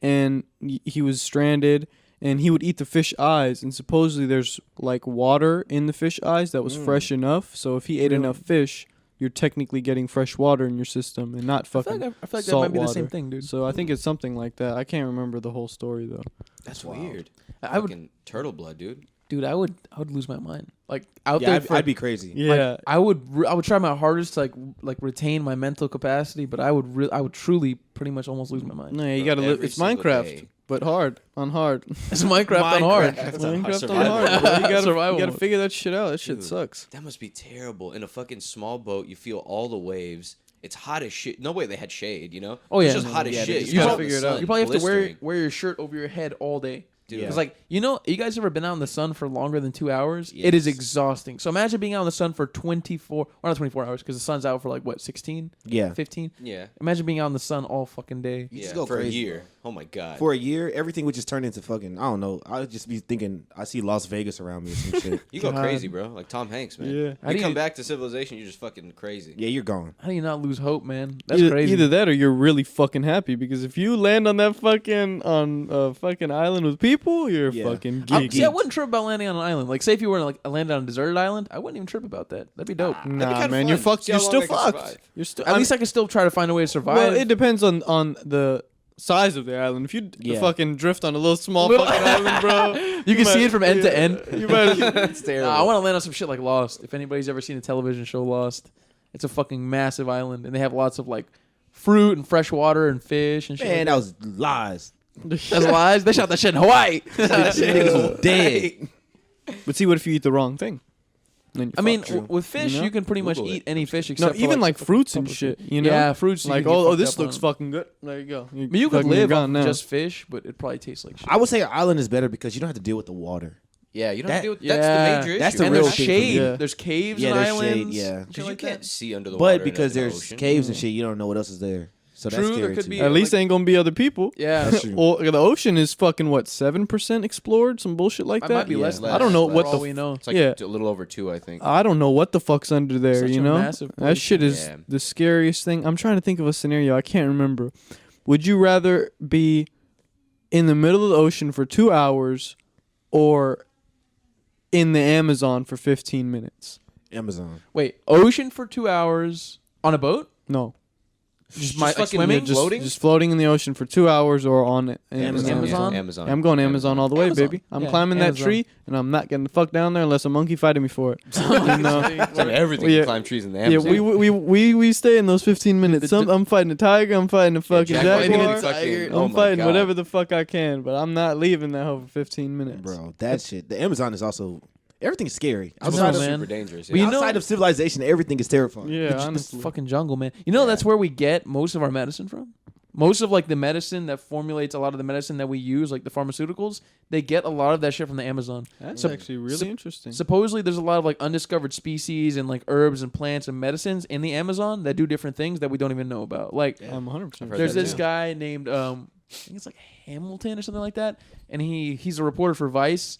and he was stranded, and he would eat the fish eyes, and supposedly there's like water in the fish eyes that was fresh enough. So if he ate enough fish, you're technically getting fresh water in your system and not I fucking feel like that salt might be the water. same thing, dude. So I think it's something like that. I can't remember the whole story though. That's weird. I would, Fucking turtle blood, dude. dude. I would lose my mind. Like out Yeah, there, I'd be crazy. Yeah. Like, I would try my hardest to like retain my mental capacity, but I would truly pretty much almost lose my mind. No, you Bro, gotta live. every It's single Minecraft, day. but on hard. It's Minecraft on hard. Minecraft on survival. hard. Bro. You gotta, Survival you gotta mode. figure that shit out. That shit Dude. sucks. That must be terrible. In a fucking small boat, you feel all the waves. It's hot as shit. No way they had shade, you know? Oh, yeah. It's just hot as Yeah, they shit. just You're gotta out in the figure it out. sun, You probably have to blistering. wear your shirt over your head all day. Dude. Because, like, you guys ever been out in the sun for longer than 2 hours? It is Yes. exhausting. So imagine being out in the sun for 24, or not 24 hours, because the sun's out for, like, what, 16? Yeah. 15? Yeah. Imagine being out in the sun all fucking day. You Yeah, just go for crazy, a year. Oh my god. For a year, everything would just turn into fucking. I don't know. I would just be thinking. I see Las Vegas around me or some shit. you go God. crazy, bro. Like Tom Hanks, man. Yeah. How do You come you- back to civilization, you're just fucking crazy. Yeah, you're gone. How do you not lose hope, man? That's Either, crazy. either that or you're really fucking happy because if you land on that fucking fucking island with people, you're Yeah. fucking I geeky. wouldn't trip about landing on an island. Like, say if you were like landed on a deserted island, I wouldn't even trip about that. That'd be dope. That'd be Nah, kinda man, fun. you're fucked. See You're how still long I can fucked. survive. You're still. At least I could still try to find a way to survive. Well, it depends on the size of the island. If you Yeah. fucking drift on a little small Little- fucking island, bro, you can see might- it from end to end. You might. That's terrible. I want to land on some shit like Lost. If anybody's ever seen the television show Lost, it's a fucking massive island, and they have lots of like fruit and fresh water and fish and shit. Man, that was lies. That's lies. They shot that shit in Hawaii. Niggas was dead. But see, what if you eat the wrong thing? Then you're I mean, fucked. with fish, You know? you can pretty much Google eat it. any fish No, except for, even like fucking fruits and puppies. shit. You know, Yeah, fruits. like you can get oh, fucked this up looks on. fucking good. There you go. But you could fucking live gone off now. just fish, but it probably tastes like shit. I would say an island is better because you don't have to deal with the water. Yeah, you don't have to deal with Yeah. that's the major issue. That's the and real there's thing for me. shade. Yeah. There's caves Yeah, and there's shade, islands. yeah. shit Because you like can't that. see under the water. But because in the there's ocean. caves and shit, you don't know what else is there. So that's True, there scary could too. be- At least like- ain't gonna be other people. Yeah, That's true. Well, the ocean is fucking what 7% explored, some bullshit like I that. might be Yeah. less. Less. I don't know For what all the. we know. It's like Yeah. a little over 2, I think. I don't know what the fuck's under there. Such You a know, massive that place. shit is Yeah. the scariest thing. I'm trying to think of a scenario. I can't remember. Would you rather be in the middle of the ocean for 2 hours, or in the Amazon for 15 minutes? Amazon. Wait, ocean for 2 hours on a boat? No. Just fucking swimming? just- floating? Just floating in the ocean for 2 hours or on it. Amazon? Amazon. I'm going Amazon all the way, Amazon. baby. I'm Yeah, climbing that Amazon. tree, and I'm not getting the fuck down there unless a monkey fighting me for it. You know? It's like everything. Yeah. You climb trees in the Yeah, Amazon. we stay in those 15 minutes. I'm fighting a tiger. I'm fighting a fucking Jaguar. jaguar. Fucking- I'm oh my fighting God. whatever the fuck I can, but I'm not leaving that hoe for 15 minutes. Bro, that shit. The Amazon is also everything's scary. I Outside know, of man. Super dangerous. But you know- outside of civilization, everything is terrifying. Yeah, It's honestly. the fucking jungle, man. You know that's where we get most of our medicine from. Most of like the medicine that formulates a lot of the medicine that we use, like the pharmaceuticals, they get a lot of that shit from the Amazon. That's Sup- actually really interesting. Supposedly, there's a lot of like undiscovered species and like herbs and plants and medicines in the Amazon that do different things that we don't even know about. Like, I'm 100%. I've heard there's that this too. guy named I think it's like Hamilton or something like that, and he's a reporter for Vice,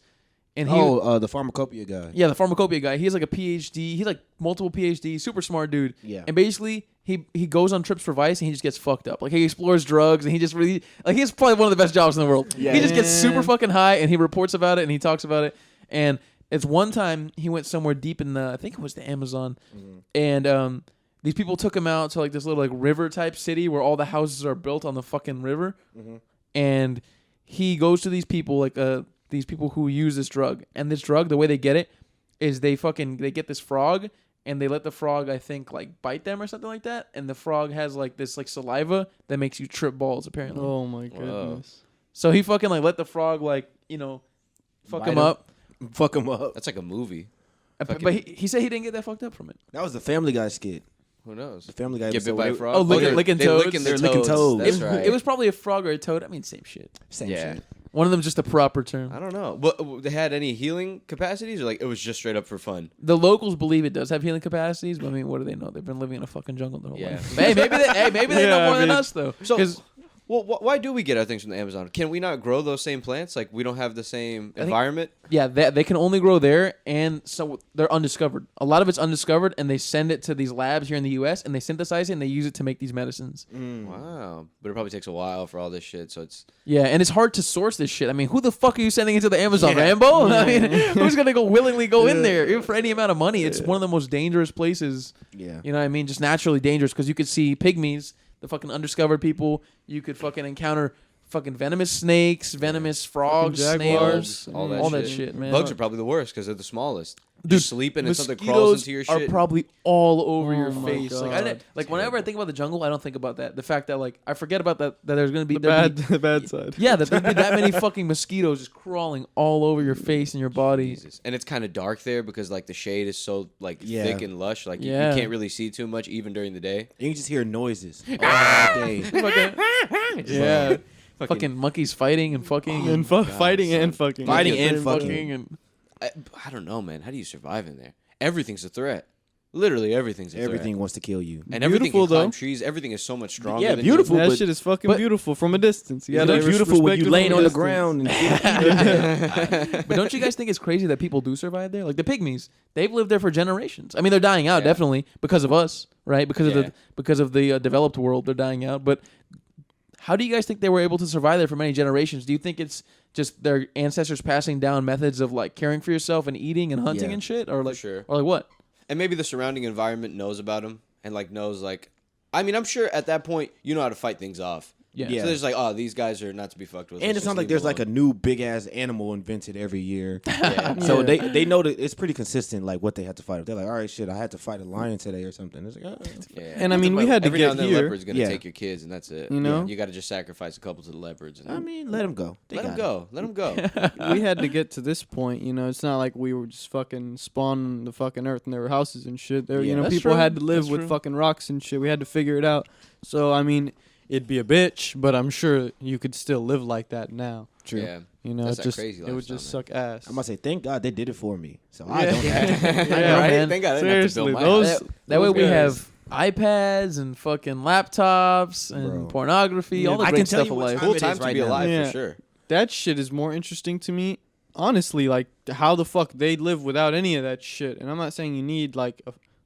and he the pharmacopoeia guy. yeah, the pharmacopoeia guy. He has like a PhD. He's like multiple PhD, super smart dude. Yeah. And basically, he goes on trips for Vice and he just gets fucked up. Like he explores drugs and he just really like he's probably one of the best jobs in the world. Yeah. He just gets super Man. fucking high and he reports about it and he talks about it. And it's one time he went somewhere deep in the I think it was the Amazon, and these people took him out to like this little like river type city where all the houses are built on the fucking river, and he goes to these people who use this drug, and this drug, the way they get it is they get this frog. And they let the frog, I think, like bite them or something like that. And the frog has like this like saliva that makes you trip balls, apparently. Oh my goodness. So he fucking like let the frog like, fuck him up. Fuck him up. That's like a movie. But he said he didn't get that fucked up from it. That was the Family Guy skit. Who knows? The Family Guy Get bit episode by a where- frog. Oh, licking they toads. licking their They're licking toads. That's it, right. It was probably a frog or a toad. I mean, same shit. Same Yeah. shit. One of them just a proper term. I don't know. But they had any healing capacities, or like it was just straight up for fun? The locals believe it does have healing capacities, but I mean, what do they know? They've been living in a fucking jungle their whole Yeah. life. Hey, maybe they know more than us though. So, 'Cause well, why do we get our things from the Amazon? Can we not grow those same plants? Like we don't have the same environment. yeah, they can only grow there, and so they're undiscovered. A lot of it's undiscovered, and they send it to these labs here in the U.S. and they synthesize it and they use it to make these medicines. Wow, but it probably takes a while for all this shit. So it's Yeah, and it's hard to source this shit. I mean, who the fuck are you sending into the Amazon, Rambo? I mean, who's gonna willingly go in there, even for any amount of money? It's one of the most dangerous places. Yeah. You know what I mean? Just naturally dangerous because you could see pygmies, the fucking undiscovered people. You could fucking encounter fucking venomous snakes, venomous frogs, jaguars, snails, all that shit, man. bugs are probably the worst because they're the smallest. Dude, You're sleeping and something crawls into your are shit. probably all over Oh your my face. Like, God. whenever I think about the jungle, I don't think about that. The fact that like I forget about that there's gonna be The bad side. yeah, that there'd be that many fucking mosquitoes just crawling all over your face and your body. Jesus. And it's kind of dark there because like the shade is so like Yeah. thick and lush. Like you Yeah. can't really see too much even during the day. You can just hear noises all day. Yeah. Fucking monkeys fighting and fucking And fighting and fucking. Fighting Yeah, and fucking. and I don't know, man. How do you survive in there? Everything's a threat. Literally everything's a Everything threat. wants to kill you. And everything Beautiful, can climb though. trees. Everything is so much stronger. Yeah, than beautiful. You. That but- shit is fucking but- beautiful from a distance. You It's gotta beautiful when respect you it laying from a on the distance. ground. And But don't you guys think it's crazy that people do survive there? Like the pygmies, they've lived there for generations. I mean, they're dying out Yeah. definitely because of us, right? Because Yeah. of the developed world, they're dying out. But how do you guys think they were able to survive there for many generations? Do you think it's just their ancestors passing down methods of like caring for yourself and eating and hunting Yeah. and shit, or like, sure. or like what? And maybe the surrounding environment knows about them and like knows like. I mean, I'm sure at that point you know how to fight things off. Yeah. Yeah. So there's like, oh, these guys are not to be fucked with. and it's not like there's like a new big ass animal invented every year. Yeah. So Yeah. they know that it's pretty consistent, like what they had to fight. They're like, all right, shit, I had to fight a lion today or something. It's like, oh. Yeah. And I mean, we had to every now get and then here. leopard's gonna Yeah. take your kids, and that's it. You know? you got to just sacrifice a couple to the leopards. And I mean, let them go. They let them got go. Let them go. We had to get to this point, you know. It's not like we were just fucking spawning the fucking earth and there were houses and shit. There, Yeah. you know, That's people true. had to live That's with true. fucking rocks and shit. We had to figure it out. So I mean, it'd be a bitch, but I'm sure you could still live like that now. True. Yeah. You know, That's it that just crazy it would lifestyle, just man. suck ass. I'm gonna say, thank God they did it for me, so I Yeah. don't have to. I know, Yeah, right? man. Thank God I didn't have to Seriously, build my those- house. That way Those we guys. have iPads and fucking laptops and Bro. pornography, all the I great can tell stuff you of what life. time Cool it time is to right be now. alive Yeah. for sure. That shit is more interesting to me. Honestly, like how the fuck they live without any of that shit. And I'm not saying you need like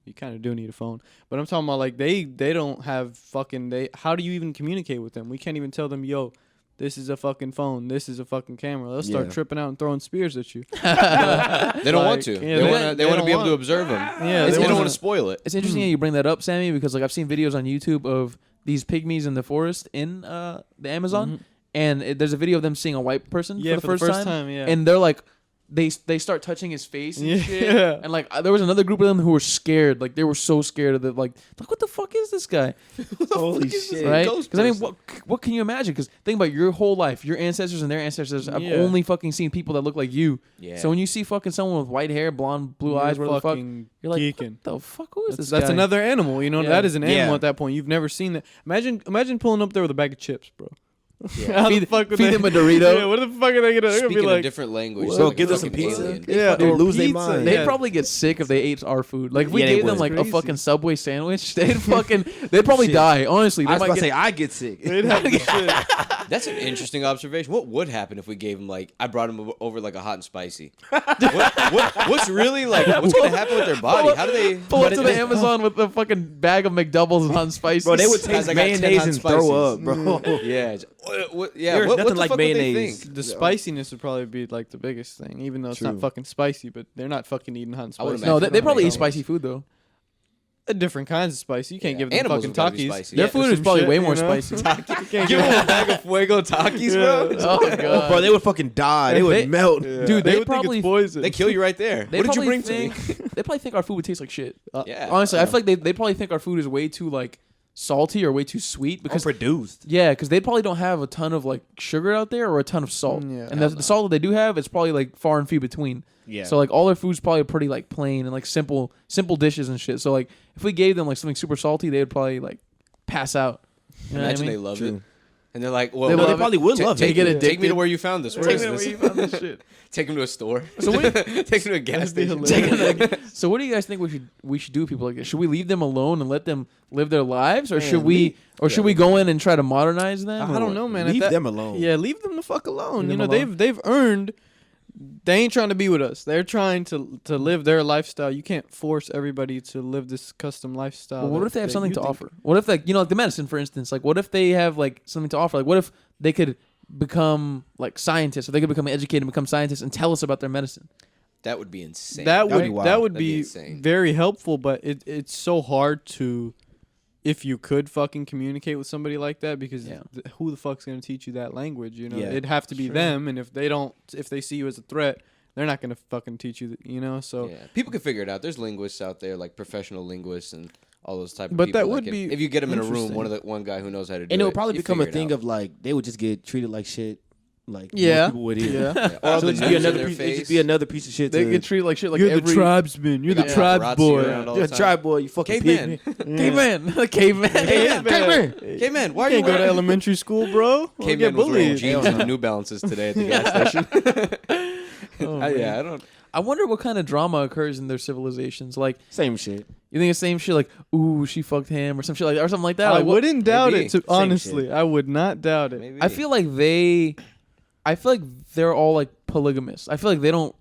you kind of do need a phone, but I'm talking about like they don't have fucking how do you even communicate with them? We can't even tell them, yo, this is a fucking phone, this is a fucking camera. They'll start Yeah. tripping out and throwing spears at you. They don't want Like, to. yeah, They they- want to. They they want to don't be able to want- observe them. Yeah, They they don't wanna- want to spoil it. It's interesting that you bring that up, Sammy, because like I've seen videos on YouTube of these pygmies in the forest in the Amazon, and there's a video of them seeing a white person Yeah, for the first time, yeah. and they're like, they start touching his face and Yeah. shit, and like there was another group of them who were scared, like they were so scared of the like what the fuck is this guy, Holy shit! right? ghost Because I mean, person. what can you imagine? Because think about your whole life, your ancestors and their ancestors. I've Yeah. only fucking seen people that look like you. Yeah. So when you see fucking someone with white hair, blonde, blue eyes, whatever the fuck, fucking you're like, geeking. what the fuck? Who is this That's guy? another animal, you know. Yeah. That is an animal Yeah. at that point. You've never seen that. Imagine pulling up there with a bag of chips, bro. Yeah. How the Feed- fuck would feed they- them a Dorito. Yeah, what the fuck are they gonna? They're gonna Speaking be like, a different language. Bro, like give a them some fucking pizza. alien. yeah, They or lose their pizza, mind. They'd yeah. probably get sick if they ate our food. Like if we Yeah, they gave them would. like a Crazy. fucking Subway sandwich, they'd probably Shit. die. Honestly, I they was might about to get, say I get sick. They'd have the shit. That's an interesting observation. What would happen if we gave him like I brought him over like a hot and spicy? What's really like? What's gonna happen with their body? How do they pull up to the Amazon with a fucking bag of McDoubles and spices. Bro, they would Guys, taste I got 10 mayonnaise hot and throw up, spices. bro. Yeah, yeah. There's What nothing the like fuck would they mayonnaise. think? The spiciness would probably be like the biggest thing, even though it's not True. fucking spicy. But they're not fucking eating hot and I would spicy. No, imagine they probably eat McDonald's. spicy food though. Different kinds of spicy. You can't give them Animals fucking have gotta be Takis. spicy. Their Yeah, food or is some probably shit, way you more know? spicy. Give them a bag of Fuego Takis, bro. Oh Oh, god, bro, they would fucking die. They would melt. dude, they they would probably think it's poison. They kill you right there. They What did you probably bring to me? think, They probably think our food would taste like shit. Yeah. Honestly, I feel like they probably think our food is way too like salty or way too sweet Because because produced. yeah, because they probably don't have a ton of like sugar out there or a ton of salt. Yeah. And the salt that they do have is probably like far and few between. Yeah. So like all their food's probably pretty like plain and like simple dishes and shit. So like if we gave them like something super salty, they would probably like pass out. You know what I Imagine mean? they love True. it. And they're like, well, They Well, love they probably would love take, it. get take me to addicted. where you found this. Where Take is me to where this? you found this shit. Take him to a store. So what, Take him to a gas station. so what do you guys think we should do with people like this? Should we leave them alone and let them live their lives, or should we go in and try to modernize them? I don't know, man. Leave At that- them alone. Yeah, leave them the fuck alone. Leave You them know, alone. they've earned. They ain't trying to be with us. They're trying to live their lifestyle. You can't force everybody to live this custom lifestyle. Well, what that- if they have that something you to think- offer? What if like like the medicine, for instance? Like what if they have like something to offer? Like what if they could become like scientists, or they could become educated and become scientists and tell us about their medicine? That would be insane. That That'd be would wild. that would That'd be be insane. very helpful, but it's so hard to, if you could fucking communicate with somebody like that, because Yeah. who the fuck's gonna teach you that language? You know, Yeah. it'd have to be Sure. them, and if they see you as a threat, they're not gonna fucking teach you. You know, so Yeah. People can figure it out. There's linguists out there, like professional linguists and all those type of But people. that would can- be if you get them in a room, interesting. one guy who knows how to do it. And it would probably he'd become a figure it thing out. of like they would just get treated like shit. Like Yeah. most people would here. yeah. Yeah. All So the it'd just be nose in another their piece. It'd face. just be another piece of shit. They to, get treated like shit. Like You're every the tribesman. You're They the got tribes paparazzi boy. around all You're a the tribe boy. You fucking Caveman. pig. caveman, caveman, Caveman. Hey man, why are you You can't go to wearing? elementary school, bro. We'll Caveman get was wearing bullied. jeans and New Balances today at the gas station. Oh, Yeah, man. I don't. I wonder what kind of drama occurs in their civilizations. Like Same shit. you think the same shit, like ooh she fucked him or some shit like that, or something like that. I Like, what- wouldn't doubt Maybe. it. To, Same honestly, shit. I would not doubt it. Maybe. I feel like they're all like polygamists. I feel like they don't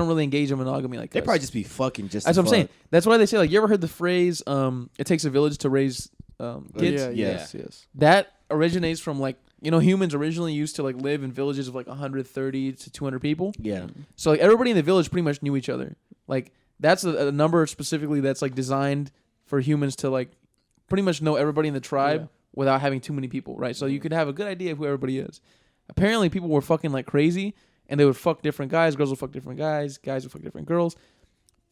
really engage in monogamy like They us. probably just be fucking just. That's to what I'm saying. fuck. That's why they say like you ever heard the phrase "it takes a village to raise kids"? Yeah, Yeah. yes. That originates from like humans originally used to like live in villages of like 130 to 200 people. Yeah. So like everybody in the village pretty much knew each other. Like that's a number specifically that's like designed for humans to like pretty much know everybody in the tribe Yeah. without having too many people, right? So you could have a good idea of who everybody is. Apparently people were fucking like crazy and they would fuck different guys, girls would fuck different guys would fuck different girls.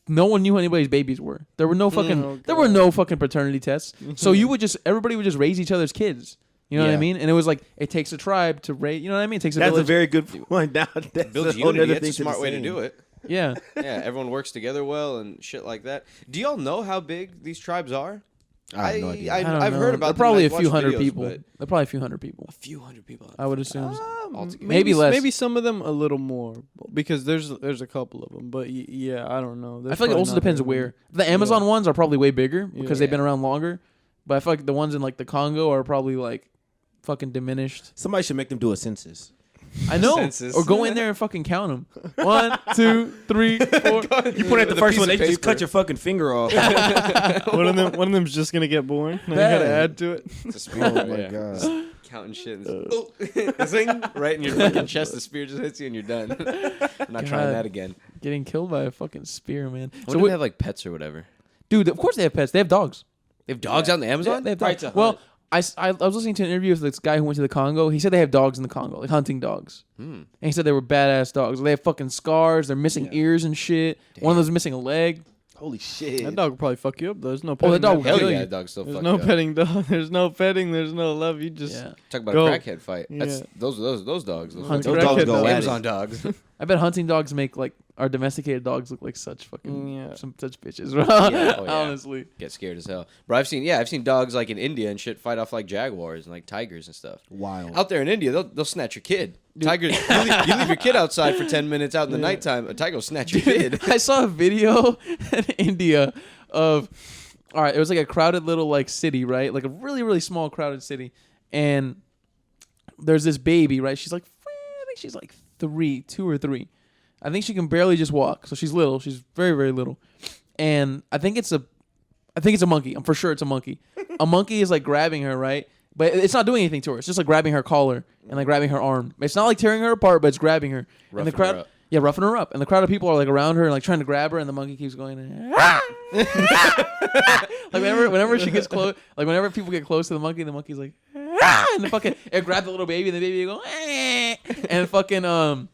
No one knew who anybody's babies were. There were no fucking Oh, there were God. no fucking paternity tests. So everybody would just raise each other's kids. You know what I Yeah. mean? And it was like it takes a tribe to raise. You know what I mean? It takes a That's a village. very good point. Now that's Build a whole unity. nother It's a thing smart way to do it. Yeah. Yeah, everyone works together well and shit like that. Do y'all know how big these tribes are? I have no idea. I don't I've know. heard about They're them, probably a and I've few watched hundred videos, people. but They're probably a few hundred people. a few hundred people. I would assume. Altogether. Maybe less. Maybe some of them a little more because there's a couple of them. But yeah, I don't know. I feel like it also depends where. The Amazon ones are probably way bigger because they've Yeah. been around longer. But I feel like the ones in like the Congo are probably like fucking diminished. Somebody should make them do a census. I know. Census. Or go in there and fucking count them. 1, 2, 3, 4. You put at the With a first piece one, they of just paper. cut your fucking finger off. one of them's just gonna get born. I Bad. gotta add to it. It's a spear, Oh my yeah. god. Counting shit. And zing, right in your fucking chest. The spear just hits you and you're done. I'm not trying God. that again. Getting killed by a fucking spear, man. So So we have like pets or whatever. dude, of course they have pets. They have dogs. They have dogs out in the Amazon. They have Right dogs. to Well, hunt. I was listening to an interview with this guy who went to the Congo. He said they have dogs in the Congo, like hunting dogs. And he said they were badass dogs. They have fucking scars. They're missing ears and shit. One of them's missing a leg. Holy shit. That dog will probably fuck you up. Though. There's no Oh, petting. the dog will Hell kill yeah, you. dog still There's fucked no up. petting dog. There's no petting. There's no love. You just Yeah. Talk about Go. a crackhead fight. That's Yeah. those dogs. Those Hunting fucking dogs crackhead go dogs. at it. Amazon dogs. I bet hunting dogs make like our domesticated dogs look like such fucking Yeah. some such bitches, bro. Yeah, oh, yeah. Honestly. Get scared as hell. Bro, I've seen dogs like in India and shit fight off like jaguars and like tigers and stuff. Wild. Out there in India, they'll snatch your kid. Tigers, you leave your kid outside for 10 minutes out in the nighttime, a tiger will snatch your kid. I saw a video in India of all right, it was like a crowded little like city, right? Like a really, really small crowded city. And there's this baby, right? She's like I think she's like 2 or 3. I think she can barely just walk. So she's little. She's very, very little. And I think it's a monkey. I'm for sure it's a monkey. A monkey is like grabbing her, right? But it's not doing anything to her. It's just like grabbing her collar and like grabbing her arm. It's not like tearing her apart, but it's grabbing her. And the Roughing her crowd, up. yeah, roughing her up. And the crowd of people are like around her and like trying to grab her, and the monkey keeps going, "Ah!" Like whenever she gets close, like whenever people get close to the monkey's like, ah! And the fucking it grabs the little baby, and the baby go, eh! And fucking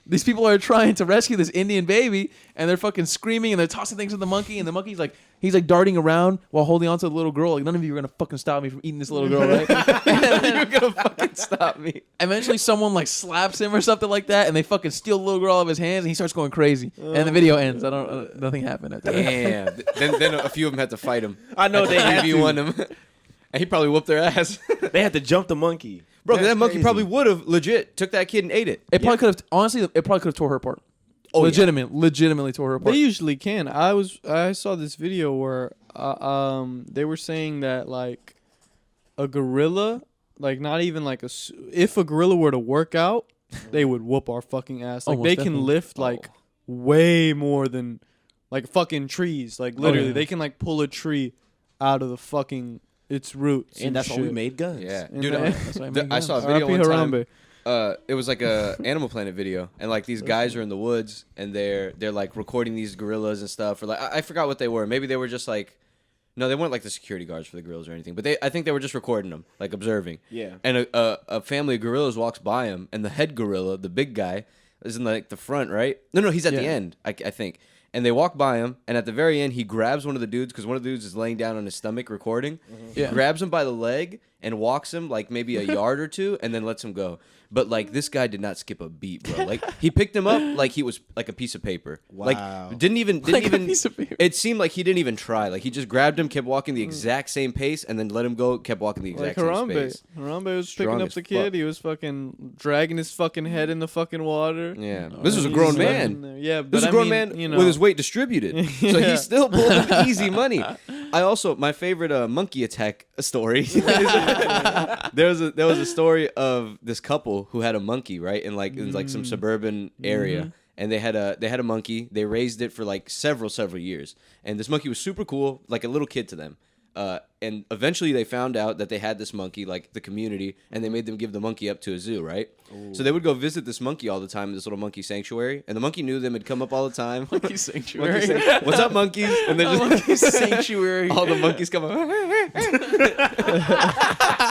these people are trying to rescue this Indian baby, and they're fucking screaming and they're tossing things at the monkey, and the monkey's like, he's like darting around while holding on to the little girl. Like, none of you are gonna fucking stop me from eating this little girl, right? You're gonna fucking stop me. Eventually, someone like slaps him or something like that, and they fucking steal the little girl out of his hands, and he starts going crazy. And the video ends. Nothing happened after that. Damn. then a few of them had to fight him. I know they had to. Won him. And he probably whooped their ass. They had to jump the monkey. Bro, That's that monkey crazy. probably would have legit took that kid and ate it. It probably could have. Honestly, it probably could have tore her apart. Oh, legitimately tore her apart. They usually can. I saw this video where they were saying that like a gorilla, like not even like if a gorilla were to work out, they would whoop our fucking ass. Like Almost they definitely. can lift like way more than like fucking trees. Like literally, they can like pull a tree out of the fucking its roots. And that's why we shit. made guns. Yeah. And Dude, That's why I make I saw a guns. video R.I.P. one time. Harambe. It was like a Animal Planet video, and like these guys are in the woods, and they're like recording these gorillas and stuff. Or like I forgot what they were. Maybe they were just like, no, they weren't like the security guards for the gorillas or anything. But I think they were just recording them, like observing. Yeah. And a family of gorillas walks by him, and the head gorilla, the big guy, is in like the front, right? No, he's at the end, I think. And they walk by him, and at the very end, he grabs one of the dudes, because one of the dudes is laying down on his stomach recording. Yeah. He grabs him by the leg and walks him like maybe a yard or two, and then lets him go. But like this guy did not skip a beat, bro. Like he picked him up like he was like a piece of paper. Wow. Like didn't even Like a piece of paper. It seemed like he didn't even try. Like he just grabbed him, kept walking the exact same pace, and then let him go, kept walking the Like exact same Harambe. pace. Harambe was Strong picking up as the fuck. kid. He was fucking dragging his fucking head in the fucking water. Yeah. Oh, This was a He's grown living man. there. Yeah, but This is a I grown mean, man you know, with his weight distributed. So Yeah. he still pulled up easy money. I also, my favorite monkey attack story. there was a story of this couple who had a monkey, right? In like some suburban area. And they had a monkey. They raised it for like several years. And this monkey was super cool, like a little kid to them. And eventually they found out that they had this monkey, like the community, and they made them give the monkey up to a zoo, right? Ooh. So they would go visit this monkey all the time in this little monkey sanctuary, and the monkey knew them, had come up all the time. Monkey sanctuary. What's up, monkeys? And they're just Monkey sanctuary. all the monkeys come up.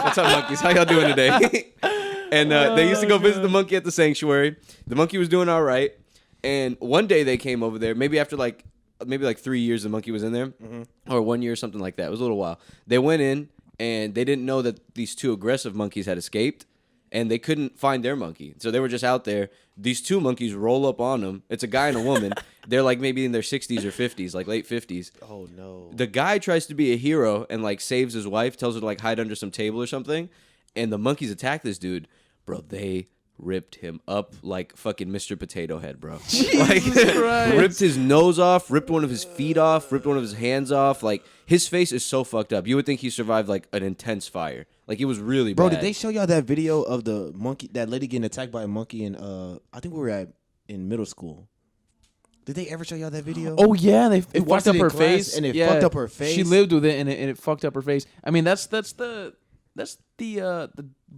What's up, monkeys? How y'all doing today? And they used to go visit the monkey at the sanctuary. The monkey was doing all right, and one day they came over there, maybe after maybe 3 years the monkey was in there, or 1 year or something like that. It was a little while. They went in, and they didn't know that these two aggressive monkeys had escaped, and they couldn't find their monkey. So they were just out there. These two monkeys roll up on them. It's a guy and a woman. They're like maybe in their 60s or 50s, like late 50s. Oh no. The guy tries to be a hero and like saves his wife, tells her to like hide under some table or something, and the monkeys attack this dude. Bro, they ripped him up like fucking Mr. Potato Head, bro. Like, Christ. ripped his nose off, ripped one of his feet off, ripped one of his hands off. Like, his face is so fucked up. You would think he survived like an intense fire. Like, it was really Bro, bad. did they show y'all that video of the monkey, that lady getting attacked by a monkey in I think we were in middle school. Did they ever show y'all that video? Oh yeah, it We fucked watched up it in her class, face, and it Yeah. fucked up her face. She lived with it, and it fucked up her face. I mean, that's the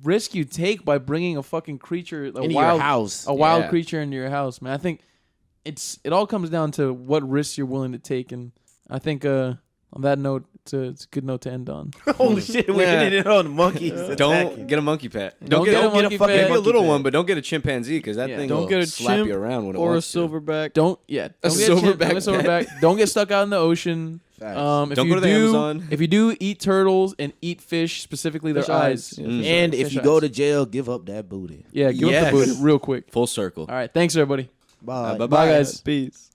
risk you take by bringing a fucking creature, Into your house. a wild Yeah. creature into your house, man. I think it all comes down to what risks you're willing to take, and I think on that note, it's a good note to end on. Holy shit, we Yeah. ended it on monkeys. Don't attacking. get a monkey pet. Don't get a monkey fucking pet. Maybe a little monkey one, pet. but don't get a chimpanzee because that Yeah. thing Don't will get a slap chimp you around when it or a wants to. silverback. Don't get silverback Don't get stuck out in the ocean. Facts. If Don't you go to the Amazon. If you do eat turtles and eat fish, specifically their Fish eyes. eyes. Yeah, Mm. And if Fish you go eyes. to jail, give up that booty. Yeah, give up Yes. the boot real quick. Full circle. All right, thanks everybody. Bye. Bye-bye. Bye guys. Peace.